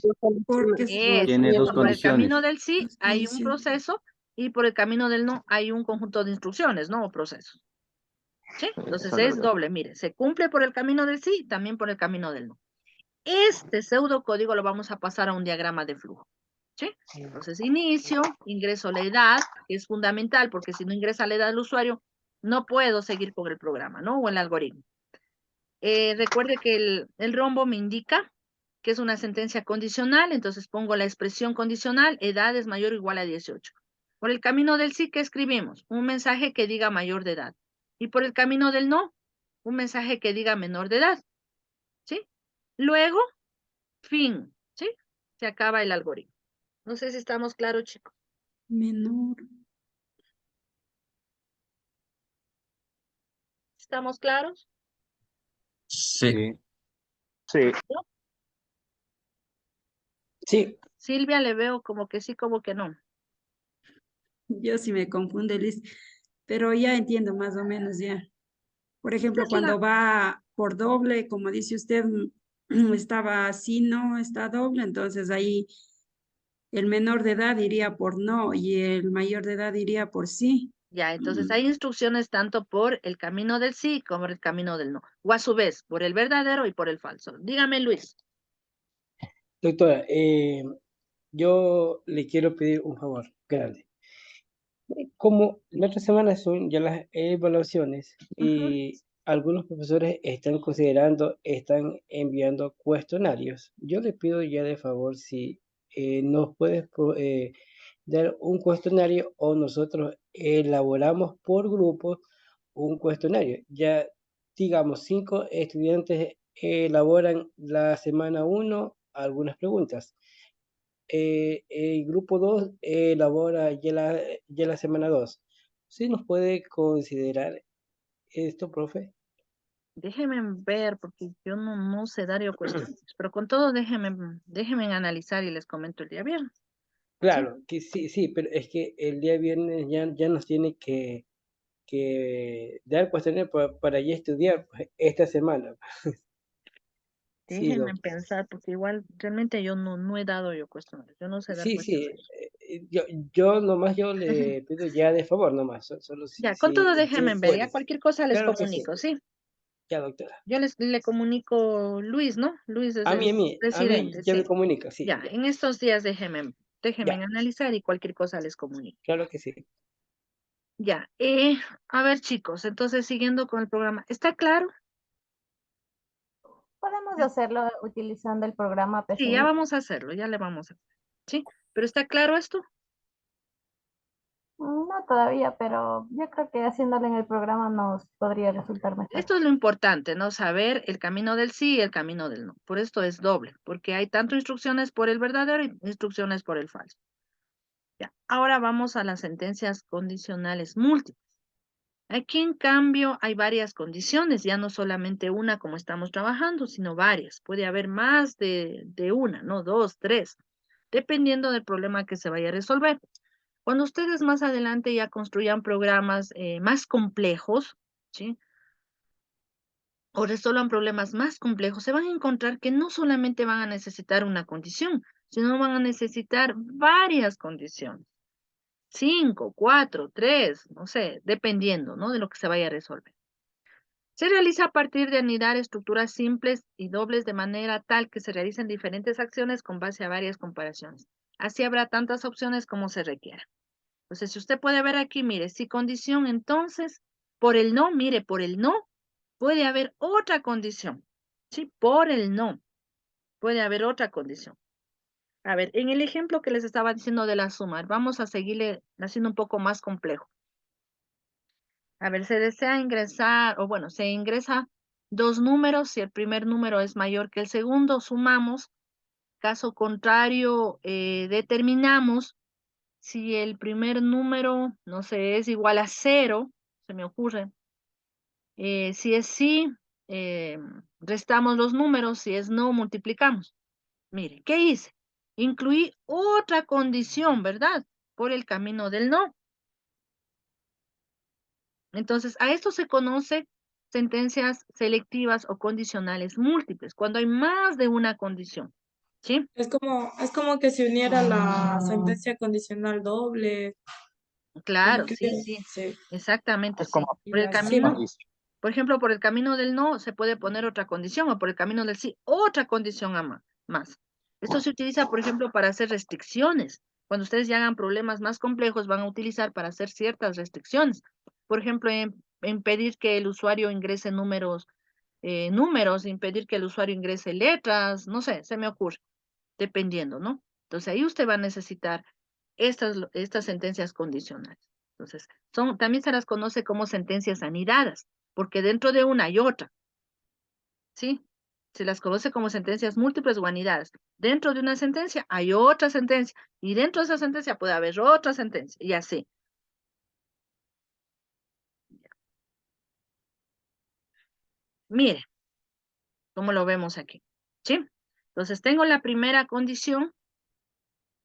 Porque Tiene dos Por el camino condiciones. del sí hay un proceso y por el camino del no hay un conjunto de instrucciones, ¿no? O procesos. ¿Sí? Entonces solo es dos. doble. Mire, se cumple por el camino del sí y también por el camino del no. Este pseudocódigo lo vamos a pasar a un diagrama de flujo. ¿Sí? Entonces, inicio, ingreso la edad, que es fundamental, porque si no ingresa la edad del usuario, no puedo seguir con el programa, ¿no? O el algoritmo. Recuerde que el rombo me indica que es una sentencia condicional, entonces pongo la expresión condicional, edad es mayor o igual a 18. Por el camino del sí, ¿qué escribimos? Un mensaje que diga mayor de edad. Y por el camino del no, un mensaje que diga menor de edad. ¿Sí? Luego, fin. ¿Sí? Se acaba el algoritmo. No sé si estamos claros, chicos. menor. ¿Estamos claros? Sí. Sí. ¿No? Sí. Silvia le veo como que sí, como que no. Yo sí me confunde, Liz, pero ya entiendo más o menos ya. Por ejemplo, cuando va por doble, como dice usted, estaba así, no está doble, entonces ahí el menor de edad iría por no y el mayor de edad iría por sí. Ya, entonces hay instrucciones tanto por el camino del sí como el camino del no. O a su vez, por el verdadero y por el falso. Dígame, Luis. Doctora, yo le quiero pedir un favor grande. Como la otra semana son ya las evaluaciones y algunos profesores están considerando, están enviando cuestionarios, yo le pido ya de favor si nos puedes dar un cuestionario o nosotros elaboramos por grupo un cuestionario. Ya, digamos, 5 estudiantes elaboran la semana 1 algunas preguntas. El grupo 2 elabora ya la semana 2. ¿Sí nos puede considerar esto, profe? Déjenme ver, porque yo no sé dar yo cuestiones, pero con todo déjenme analizar y les comento el día viernes. ¿Sí? Claro, que sí, pero es que el día viernes ya nos tiene que dar cuestiones para ya estudiar pues, esta semana. Sí, Déjenme doc. pensar, porque igual realmente yo no he dado yo cuestionarios. Yo no sé dar Sí, cuestionarios. yo nomás yo le pido ya de favor nomás, solo Ya, con si todo usted déjenme ver, ya puede. cualquier cosa les Claro que sí, comunico, ¿sí? ya doctora. Yo le comunico Luis, ¿no? Luis es el A mí presidente, ya me sí. comunica, sí, Ya, en estos días déjenme ya, analizar y cualquier cosa les comunico. claro que sí. Ya, a ver chicos, entonces siguiendo con el programa, ¿está claro? Podemos hacerlo utilizando el programa Sí, ya PC vamos a hacerlo, ya le vamos a hacer, ¿sí? ¿Pero está claro esto? No todavía, pero yo creo que haciéndolo en el programa nos podría resultar mejor. Esto es lo importante, ¿no? Saber el camino del sí y el camino del no. Por esto es doble, porque hay tanto instrucciones por el verdadero y instrucciones por el falso. Ya, ahora vamos a las sentencias condicionales múltiples. Aquí, en cambio, hay varias condiciones, ya no solamente una como estamos trabajando, sino varias. Puede haber más de una, ¿no? 2, 3, dependiendo del problema que se vaya a resolver. Cuando ustedes más adelante ya construyan programas más complejos, ¿sí? O resuelvan problemas más complejos, se van a encontrar que no solamente van a necesitar una condición, sino van a necesitar varias condiciones. 5, 4, 3, no sé, dependiendo, ¿no? De lo que se vaya a resolver. Se realiza a partir de anidar estructuras simples y dobles de manera tal que se realicen diferentes acciones con base a varias comparaciones. Así habrá tantas opciones como se requiera. Entonces, si usted puede ver aquí, mire, si condición, entonces, por el no, mire, por el no, puede haber otra condición. Sí, por el no, puede haber otra condición. A ver, en el ejemplo que les estaba diciendo de la suma, vamos a seguirle haciendo un poco más complejo. A ver, se desea ingresar, o bueno, se ingresa dos números. Si el primer número es mayor que el segundo, sumamos. Caso contrario, determinamos si el primer número, no sé, es igual a 0, se me ocurre. Si es sí, restamos los números. Si es no, multiplicamos. Mire, ¿qué hice? Incluí otra condición, ¿verdad? Por el camino del no. Entonces, a esto se conoce sentencias selectivas o condicionales múltiples, cuando hay más de una condición, ¿sí? Es como que se uniera la sentencia condicional doble, como Claro, que sí, sí, sí, exactamente, Es sí. como Por el así camino, va. condición. por ejemplo, por el camino del no se puede poner otra condición, o por el camino del sí, otra condición más. Esto se utiliza, por ejemplo, para hacer restricciones. Cuando ustedes ya hagan problemas más complejos, van a utilizar para hacer ciertas restricciones. Por ejemplo, impedir que el usuario ingrese números, impedir que el usuario ingrese letras, no sé, se me ocurre, dependiendo, ¿no? Entonces ahí usted va a necesitar estas sentencias condicionales. Entonces, también se las conoce como sentencias anidadas, porque dentro de una hay otra, ¿sí? Se las conoce como sentencias múltiples o anidadas. Dentro de una sentencia hay otra sentencia, y dentro de esa sentencia puede haber otra sentencia, y así. Mire, cómo lo vemos aquí, ¿sí? Entonces, tengo la primera condición,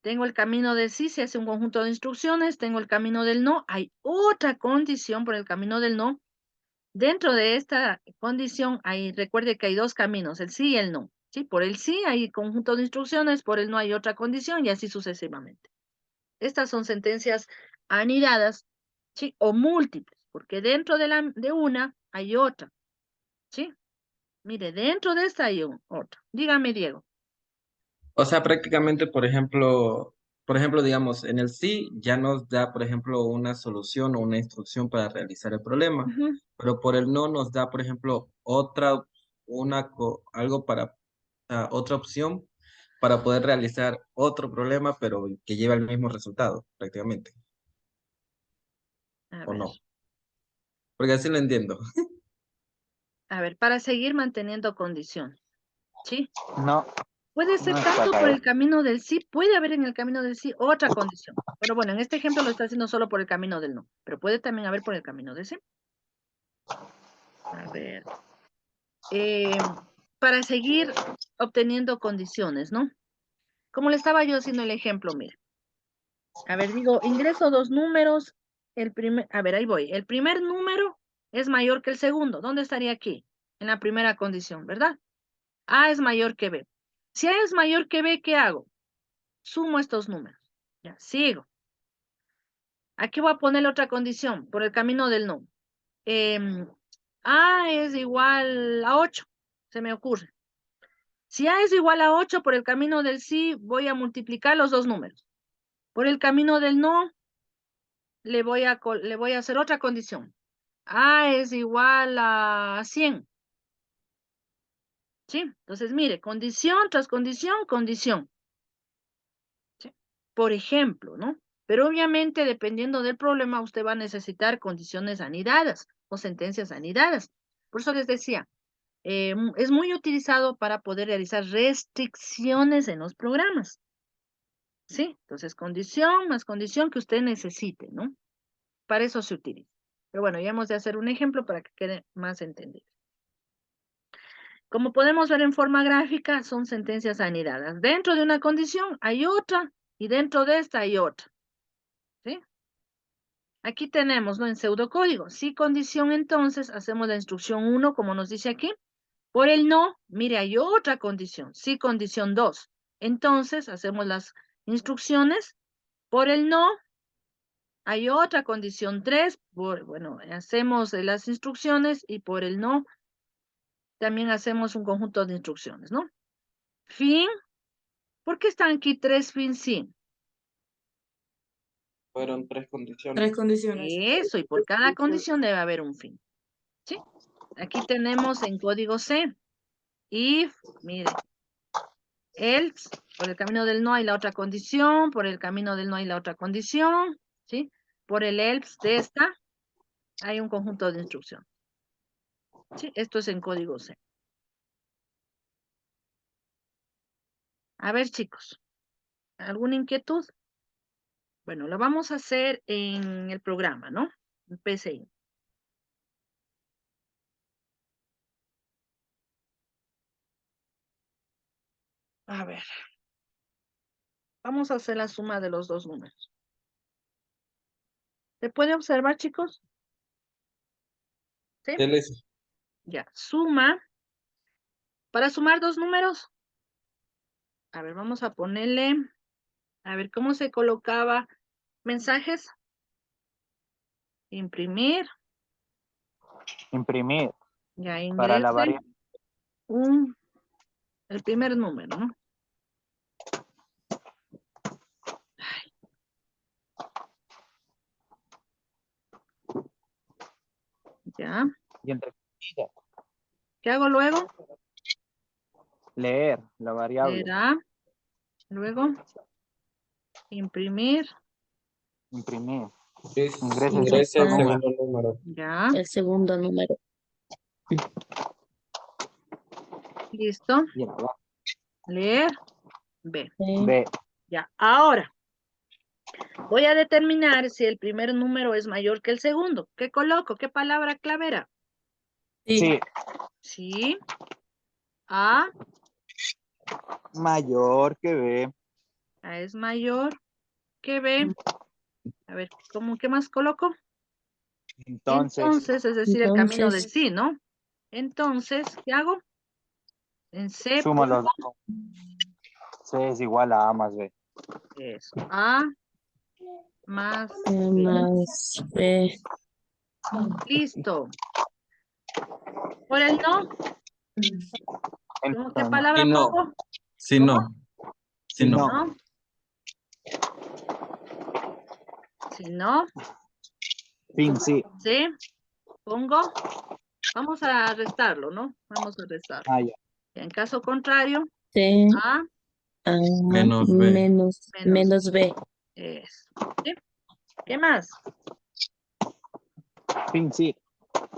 tengo el camino del sí, se hace un conjunto de instrucciones, tengo el camino del no, hay otra condición por el camino del no. Dentro de esta condición, recuerde que hay dos caminos, el sí y el no. ¿Sí? Por el sí hay conjunto de instrucciones, por el no hay otra condición y así sucesivamente. Estas son sentencias anidadas, ¿sí? O múltiples, porque dentro de una hay otra, ¿sí? Mire, dentro de esta hay otra. Dígame, Diego. O sea, prácticamente, por ejemplo, digamos, en el sí ya nos da, por ejemplo, una solución o una instrucción para realizar el problema, Ujú. pero por el no nos da, por ejemplo, algo para, otra opción para poder realizar otro problema, pero que lleve al mismo resultado, prácticamente, A ¿o ver, no? Porque así lo entiendo. para seguir manteniendo condiciones, ¿sí? No, Puede ser no es tanto para por el eso. camino del sí, puede haber en el camino del sí otra condición. Pero bueno, en este ejemplo lo está haciendo solo por el camino del no, pero puede también haber por el camino del sí. A ver, para seguir obteniendo condiciones, ¿no? Como le estaba yo haciendo el ejemplo, mire. A ver, digo, ingreso dos números, a ver, ahí voy. El primer número es mayor que el segundo. ¿Dónde estaría aquí? En la primera condición, ¿verdad? A es mayor que B. Si A es mayor que B, ¿qué hago? Sumo estos números. Ya, sigo. Aquí voy a poner otra condición, por el camino del no. Em, A es igual a 8, se me ocurre. Si A es igual a 8, por el camino del sí, voy a multiplicar los dos números. Por el camino del no, le voy a hacer otra condición. A es igual a 100. ¿Sí? Entonces, mire, condición tras condición, condición. ¿Sí? Por ejemplo, ¿no? Pero obviamente, dependiendo del problema, usted va a necesitar condiciones anidadas o sentencias anidadas. Por eso les decía, es muy utilizado para poder realizar restricciones en los programas. ¿Sí? Entonces, condición más condición que usted necesite, ¿no? Para eso se utiliza. Pero bueno, ya hemos de hacer un ejemplo para que quede más entendido. Como podemos ver en forma gráfica, son sentencias anidadas. Dentro de una condición hay otra y dentro de esta hay otra. ¿Sí? Aquí tenemos, ¿no? En pseudocódigo. Si condición, entonces hacemos la instrucción 1, como nos dice aquí. Por el no, mire, hay otra condición. Si condición 2. Entonces hacemos las instrucciones. Por el no, hay otra condición 3. Bueno, hacemos las instrucciones y por el no, también hacemos un conjunto de instrucciones, ¿no? Fin. ¿Por qué están aquí tres fin sí? Fueron tres condiciones. Tres condiciones. Eso, y por cada condición debe haber un fin. ¿Sí? Aquí tenemos en código C. If, mire, else, por el camino del no hay la otra condición, por el camino del no hay la otra condición, ¿sí? Por el else de esta hay un conjunto de instrucciones. ¿Sí? Esto es en código C. A ver, chicos, ¿alguna inquietud? Bueno, lo vamos a hacer en el programa, ¿no? En PCI. A ver. Vamos a hacer la suma de los dos números. ¿Se puede observar, chicos? ¿Sí? Ya, suma. Para sumar dos números. A ver, vamos a ponerle. A ver, ¿cómo se colocaba mensajes? Imprimir. Imprimir Ya para la ingrese variable. el primer número, ¿no? Ya. Y entre comillas, ¿Qué hago luego? leer la variable. Será. Luego. Imprimir. Imprimir. Ingrese el segundo número. Ya. El segundo número. Listo. Y abajo. Leer. B. B. Ya. Ahora. Voy a determinar si el primer número es mayor que el segundo. ¿Qué coloco? ¿Qué palabra clave era? Sí. Sí. A. Mayor que B. A es mayor que B. A ver, ¿qué más coloco? Entonces, Entonces, es decir, el camino del sí, ¿no? Entonces, ¿qué hago? En C Suma pongo los dos. C es igual a A más B. eso. A más B. Más B. Listo. Por el no, ¿cómo qué palabra Sí, no. pongo? Sí, ¿Cómo? no. Sí, no. ¿No? Si no, Fin, sí. sí, pongo. Vamos a restarlo, ¿no? Vamos a restarlo. Ah, ya. En caso contrario, C. A Menos B. Menos B. es. ¿Sí? ¿Qué más? Fin, sí.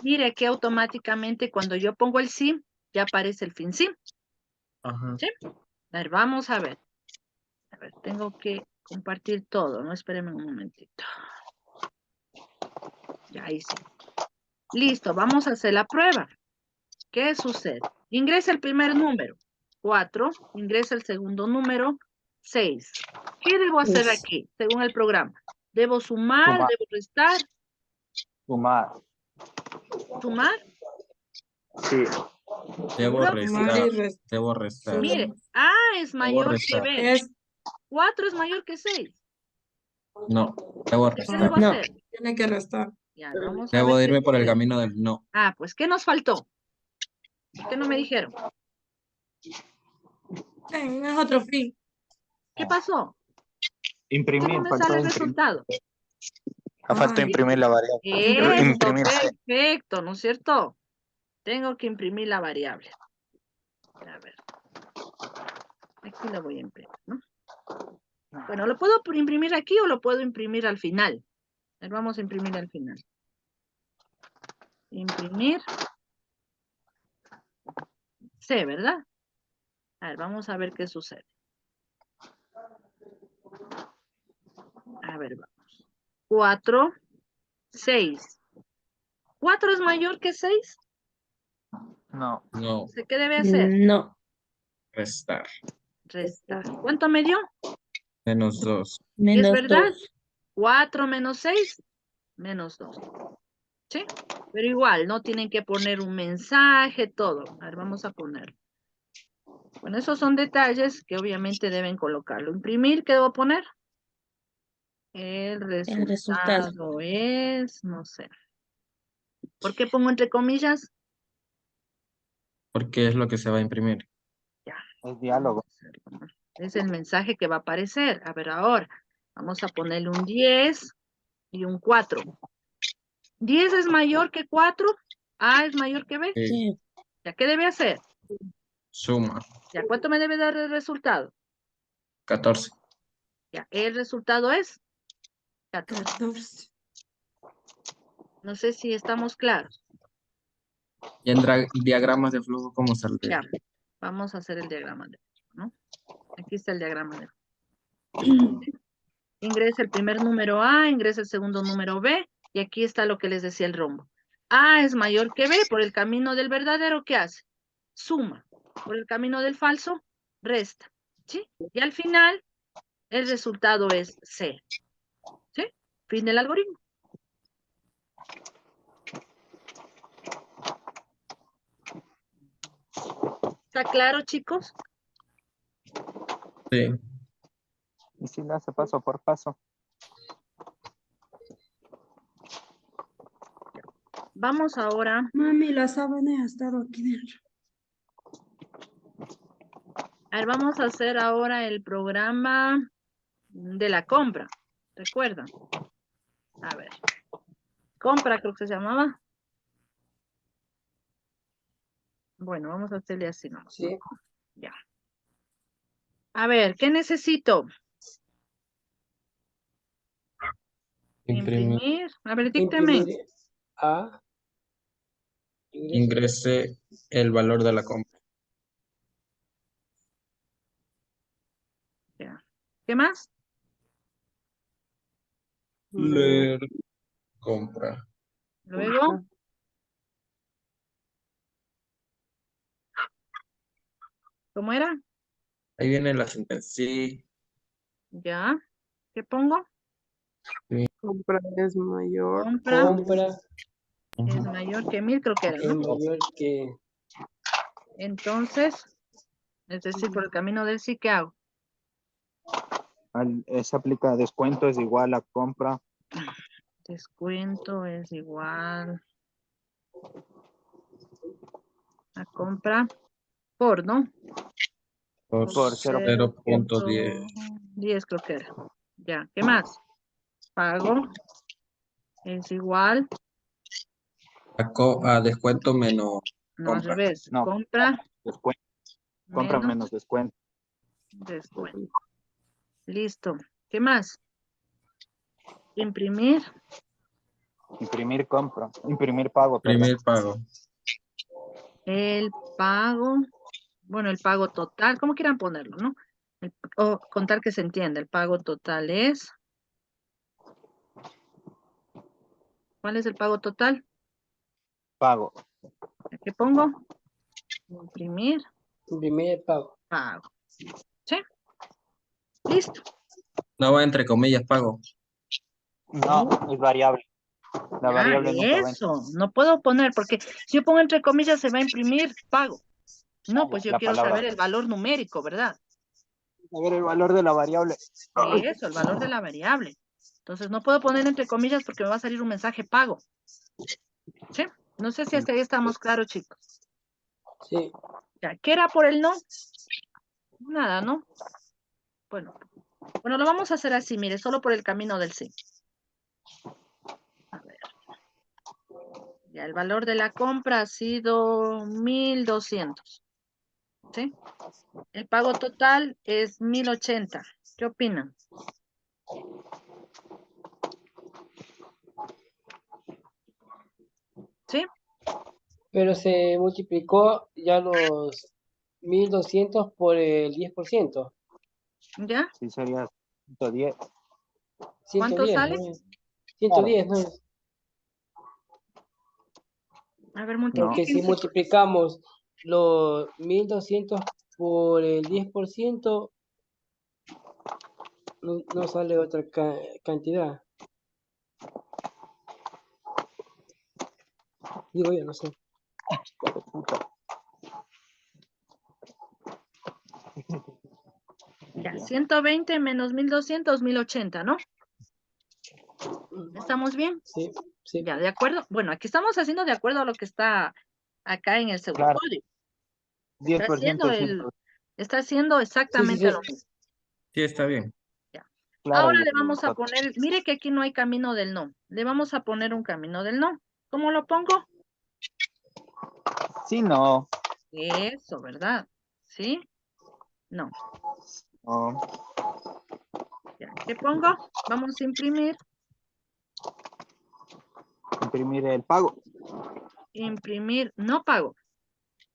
Mire que automáticamente cuando yo pongo el sí, ya aparece el fin sí. Ajá. ¿Sí? A ver, vamos a ver. A ver, tengo que compartir todo, ¿no? Espérenme un momentito. Ya ahí sí. Listo, vamos a hacer la prueba. ¿Qué sucede? Ingresa el primer número, 4. Ingresa el segundo número, 6. ¿Qué debo hacer aquí, según el programa? ¿Debo sumar? Sumar. ¿Debo restar? Sumar. ¿Sumar? Sí. Debo ¿Seguro? restar. Debo restar. Mire, A es mayor que restar. B. 4 es mayor que 6. No, debo ¿Qué restar. debo hacer? Tiene que restar. Ya, vamos a Debo ver de qué irme por el sucede. camino del no. Ah, pues, ¿qué nos faltó? ¿Por qué no me dijeron? Es otro fin. ¿Qué pasó? Imprimir, ¿Cómo me faltó sale el imprimir. resultado? Falta imprimir la variable. Eso, Imprimir C. perfecto, ¿no es cierto? Tengo que imprimir la variable. A ver. Aquí lo voy a imprimir, ¿no? Bueno, ¿lo puedo imprimir aquí o lo puedo imprimir al final? A ver, vamos a imprimir al final. Imprimir. C, ¿verdad? A ver, vamos a ver qué sucede. A ver, vamos. 4, 6. ¿4 es mayor que 6? No. No. ¿Qué debe hacer? No. Restar. Restar. ¿Cuánto me dio? Menos 2. ¿Y es Menos verdad? 2. 4 menos 6, menos 2. ¿Sí? Pero igual, no tienen que poner un mensaje, todo. A ver, vamos a ponerlo. Bueno, esos son detalles que obviamente deben colocarlo. Imprimir, ¿qué debo poner? El resultado es, no sé. ¿Por qué pongo entre comillas? Porque es lo que se va a imprimir. Ya. Es diálogo. Es el mensaje que va a aparecer. A ver, ahora, vamos a ponerle un 10 y un 4. 10 es mayor que 4, A es mayor que B. Sí. ¿Ya qué debe hacer? Suma. ¿Ya cuánto me debe dar el resultado? 14. Ya, el resultado es 14. No sé si estamos claros. Y en diagramas de flujo, ¿cómo saldría? Ya, vamos a hacer el diagrama de flujo, ¿no? Aquí está el diagrama de flujo. Ingresa el primer número A, ingresa el segundo número B, y aquí está lo que les decía el rombo. A es mayor que B, por el camino del verdadero, ¿qué hace? Suma. Por el camino del falso, resta. ¿Sí? Y al final, el resultado es C. ¿Sí? Fin del algoritmo. ¿Está claro, chicos? Sí. Y si lo hace paso por paso. Vamos ahora. Mami, la sábana ha estado aquí dentro. A ver, vamos a hacer ahora el programa de la compra. ¿Recuerdan? A ver. Compra creo que se llamaba. Bueno, vamos a hacerle así, ¿no? Sí. Ya. A ver, ¿qué necesito? Imprimir. A ver, dícteme. Imprimir A. Ingrese el valor de la compra. Ya. ¿Qué más? Leer compra. Luego. ¿Cómo era? Ahí viene la sentencia. Sí. Ya. ¿Qué pongo? Sí. Compra es mayor. Compra Es mayor que 1000, creo que era, es ¿no? mayor que... Entonces, Es decir, por el camino del sí, ¿qué hago? Se aplica descuento es igual a compra Descuento es igual a compra por, ¿no? Por por 0.10. 10 creo que era. Ya, ¿qué más? Pago es igual, A descuento menos no al compra. revés, No. compra descuento. Compra menos descuento. descuento. Listo. ¿Qué más? Imprimir Imprimir compra. Imprimir pago, perdón. Primer pago. el pago, bueno, el pago total, como quieran ponerlo, ¿no? O contar que se entienda, el pago total es, ¿cuál es el pago total? Pago. ¿Qué pongo? Imprimir Imprimir pago. pago. ¿Sí? Listo. No va entre comillas pago. No, es variable. La variable nunca va Eso, no puedo poner, porque si yo pongo entre comillas se va a imprimir pago. No, pues yo la quiero palabra. saber el valor numérico, ¿verdad? A ver el valor de la variable. Eso, el valor de la variable. Entonces no puedo poner entre comillas porque me va a salir un mensaje pago. ¿Sí? No sé si hasta ahí estamos claros, chicos. Sí. Ya, ¿qué era por el no? Nada, ¿no? Bueno, lo vamos a hacer así, mire, solo por el camino del sí. A ver. Ya, el valor de la compra ha sido 1,200. ¿Sí? El pago total es 1,080. ¿Qué opinan? ¿Sí? Pero se multiplicó ya los 1.200 por el 10%. ¿Ya? Sí, sería 110. ¿Cuánto 110, sale? ¿no? 110, ¿no? A ver, Porque si multiplíquense. multiplicamos los 1.200 por el 10%, no sale otra cantidad. Digo yo, no sé. Ya, 120 menos 1,200, 1,080, ¿no? ¿Estamos bien? Sí, sí. Ya, ¿de acuerdo? Bueno, aquí estamos haciendo de acuerdo a lo que está acá en el pseudocódigo. Claro. 10% Está haciendo exactamente lo mismo. Sí, está bien. Ya. Claro, Ahora y le el vamos a total. poner, mire que aquí no hay camino del no. Le vamos a poner un camino del no. ¿Cómo lo pongo? Sí, no. Eso, ¿verdad? ¿Sí? No. No. Ya, ¿qué pongo? Vamos a imprimir. Imprimir el pago. Imprimir, no pago. A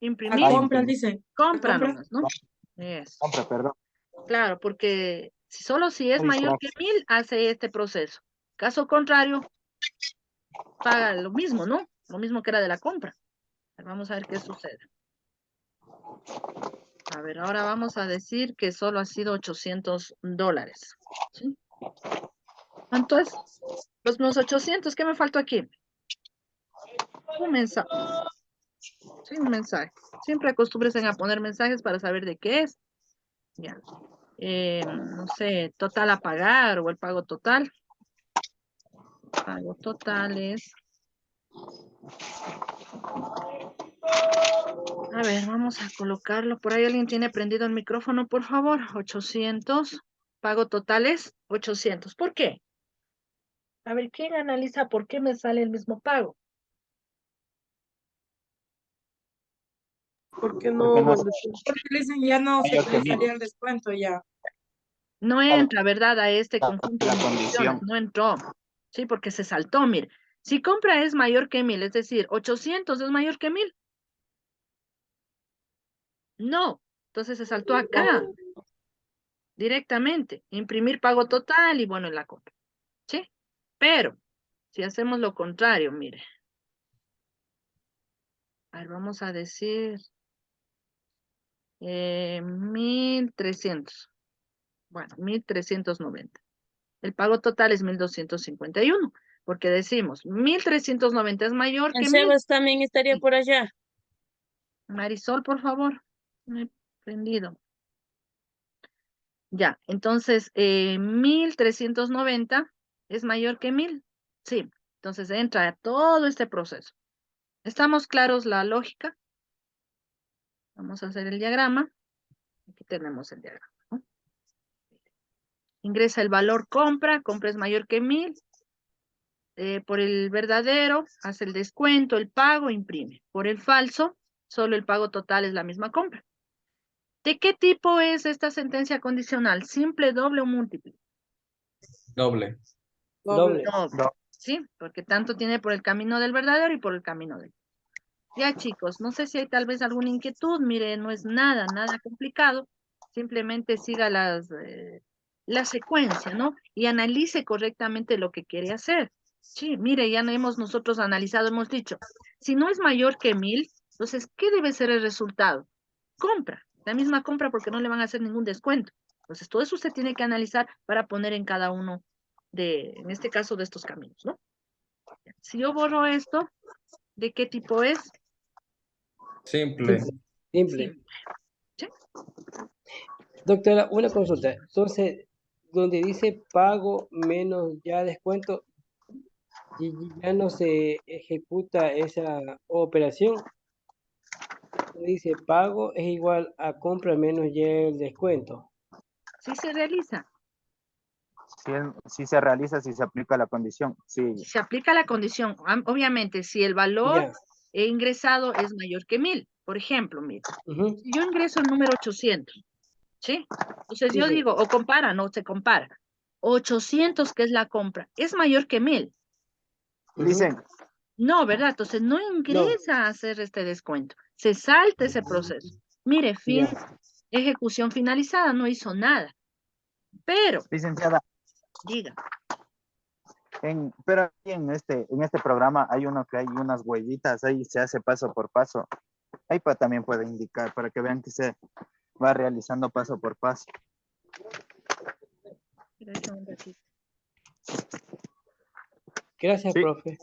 Imprimir, compras, dice. compra A compras. nomás, ¿no? Eso. Compra, perdón. Claro, porque si es mayor que 1,000, hace este proceso. Caso contrario, paga lo mismo, ¿no? Lo mismo que era de la compra. Vamos a ver qué sucede. A ver, ahora vamos a decir que solo ha sido $800. ¿Sí? ¿Cuánto es? Los menos 800, ¿qué me faltó aquí? Un mensaje. Sí, un mensaje. Siempre acostúmbrense a poner mensajes para saber de qué es. Ya. No sé, total a pagar o el pago total. Pago total es. A ver, vamos a colocarlo. Por ahí alguien tiene prendido el micrófono, por favor. 800. Pago total es 800. ¿Por qué? A ver, ¿quién analiza por qué me sale el mismo pago? ¿Por qué Porque no? no Porque dicen ya no se mayor que 1,000. utilizaría el descuento ya. No entra, ¿verdad? A este conjunto de La condición. instrucciones. No entró. Sí, porque se saltó, mire. Si compra es mayor que 1,000, es decir, 800 es mayor que 1,000. No. Entonces se saltó acá. Directamente. Imprimir pago total y bueno, en la compra. ¿Sí? Pero, si hacemos lo contrario, mire. A ver, vamos a decir 1,300. Bueno, 1,390. El pago total es 1,251, porque decimos 1,390 es mayor El que 1,000. Sebas también estaría por allá. Marisol, por favor. Prendido. Ya, entonces 1390 es mayor que 1000. Sí, entonces entra todo este proceso. ¿Estamos claros la lógica? Vamos a hacer el diagrama. Aquí tenemos el diagrama, ¿no? Ingresa el valor compra es mayor que 1000. Por el verdadero, hace el descuento, el pago, imprime. Por el falso, solo el pago total es la misma compra. ¿De qué tipo es esta sentencia condicional? ¿Simple, doble o múltiple? Doble. Doble. Doble. Sí, porque tanto tiene por el camino del verdadero y por el camino del... Ya, chicos, no sé si hay tal vez alguna inquietud. Mire, no es nada complicado. Simplemente siga la secuencia, ¿no? Y analice correctamente lo que quiere hacer. Sí, mire, ya no hemos nosotros analizado, hemos dicho, si no es mayor que 1000, entonces, ¿qué debe ser el resultado? Compra, la misma compra porque no le van a hacer ningún descuento. Entonces, todo eso usted tiene que analizar para poner en cada uno en este caso, de estos caminos, ¿no? Si yo borro esto, ¿de qué tipo es? Simple. Simple. ¿Sí? Doctora, una consulta. Entonces, donde dice pago menos ya descuento, y ya no se ejecuta esa operación. Dice pago es igual a compra menos ya el descuento. Sí se realiza. Si se realiza, si se aplica la condición. Sí. Se aplica la condición. Obviamente, si el valor ingresado es mayor que 1000. Por ejemplo, mire, si yo ingreso el número 800, ¿sí? Entonces yo digo, o compara, no se compara. 800, que es la compra, es mayor que 1000. Dicen. No, ¿verdad? Entonces no ingresa a hacer este descuento. Se salta ese proceso. Mire, ejecución finalizada, no hizo nada. Pero, licenciada, diga. Pero aquí en este programa hay uno que hay unas huellitas, ahí se hace paso por paso. Ahí también puede indicar para que vean que se va realizando paso por paso. Gracias, profe.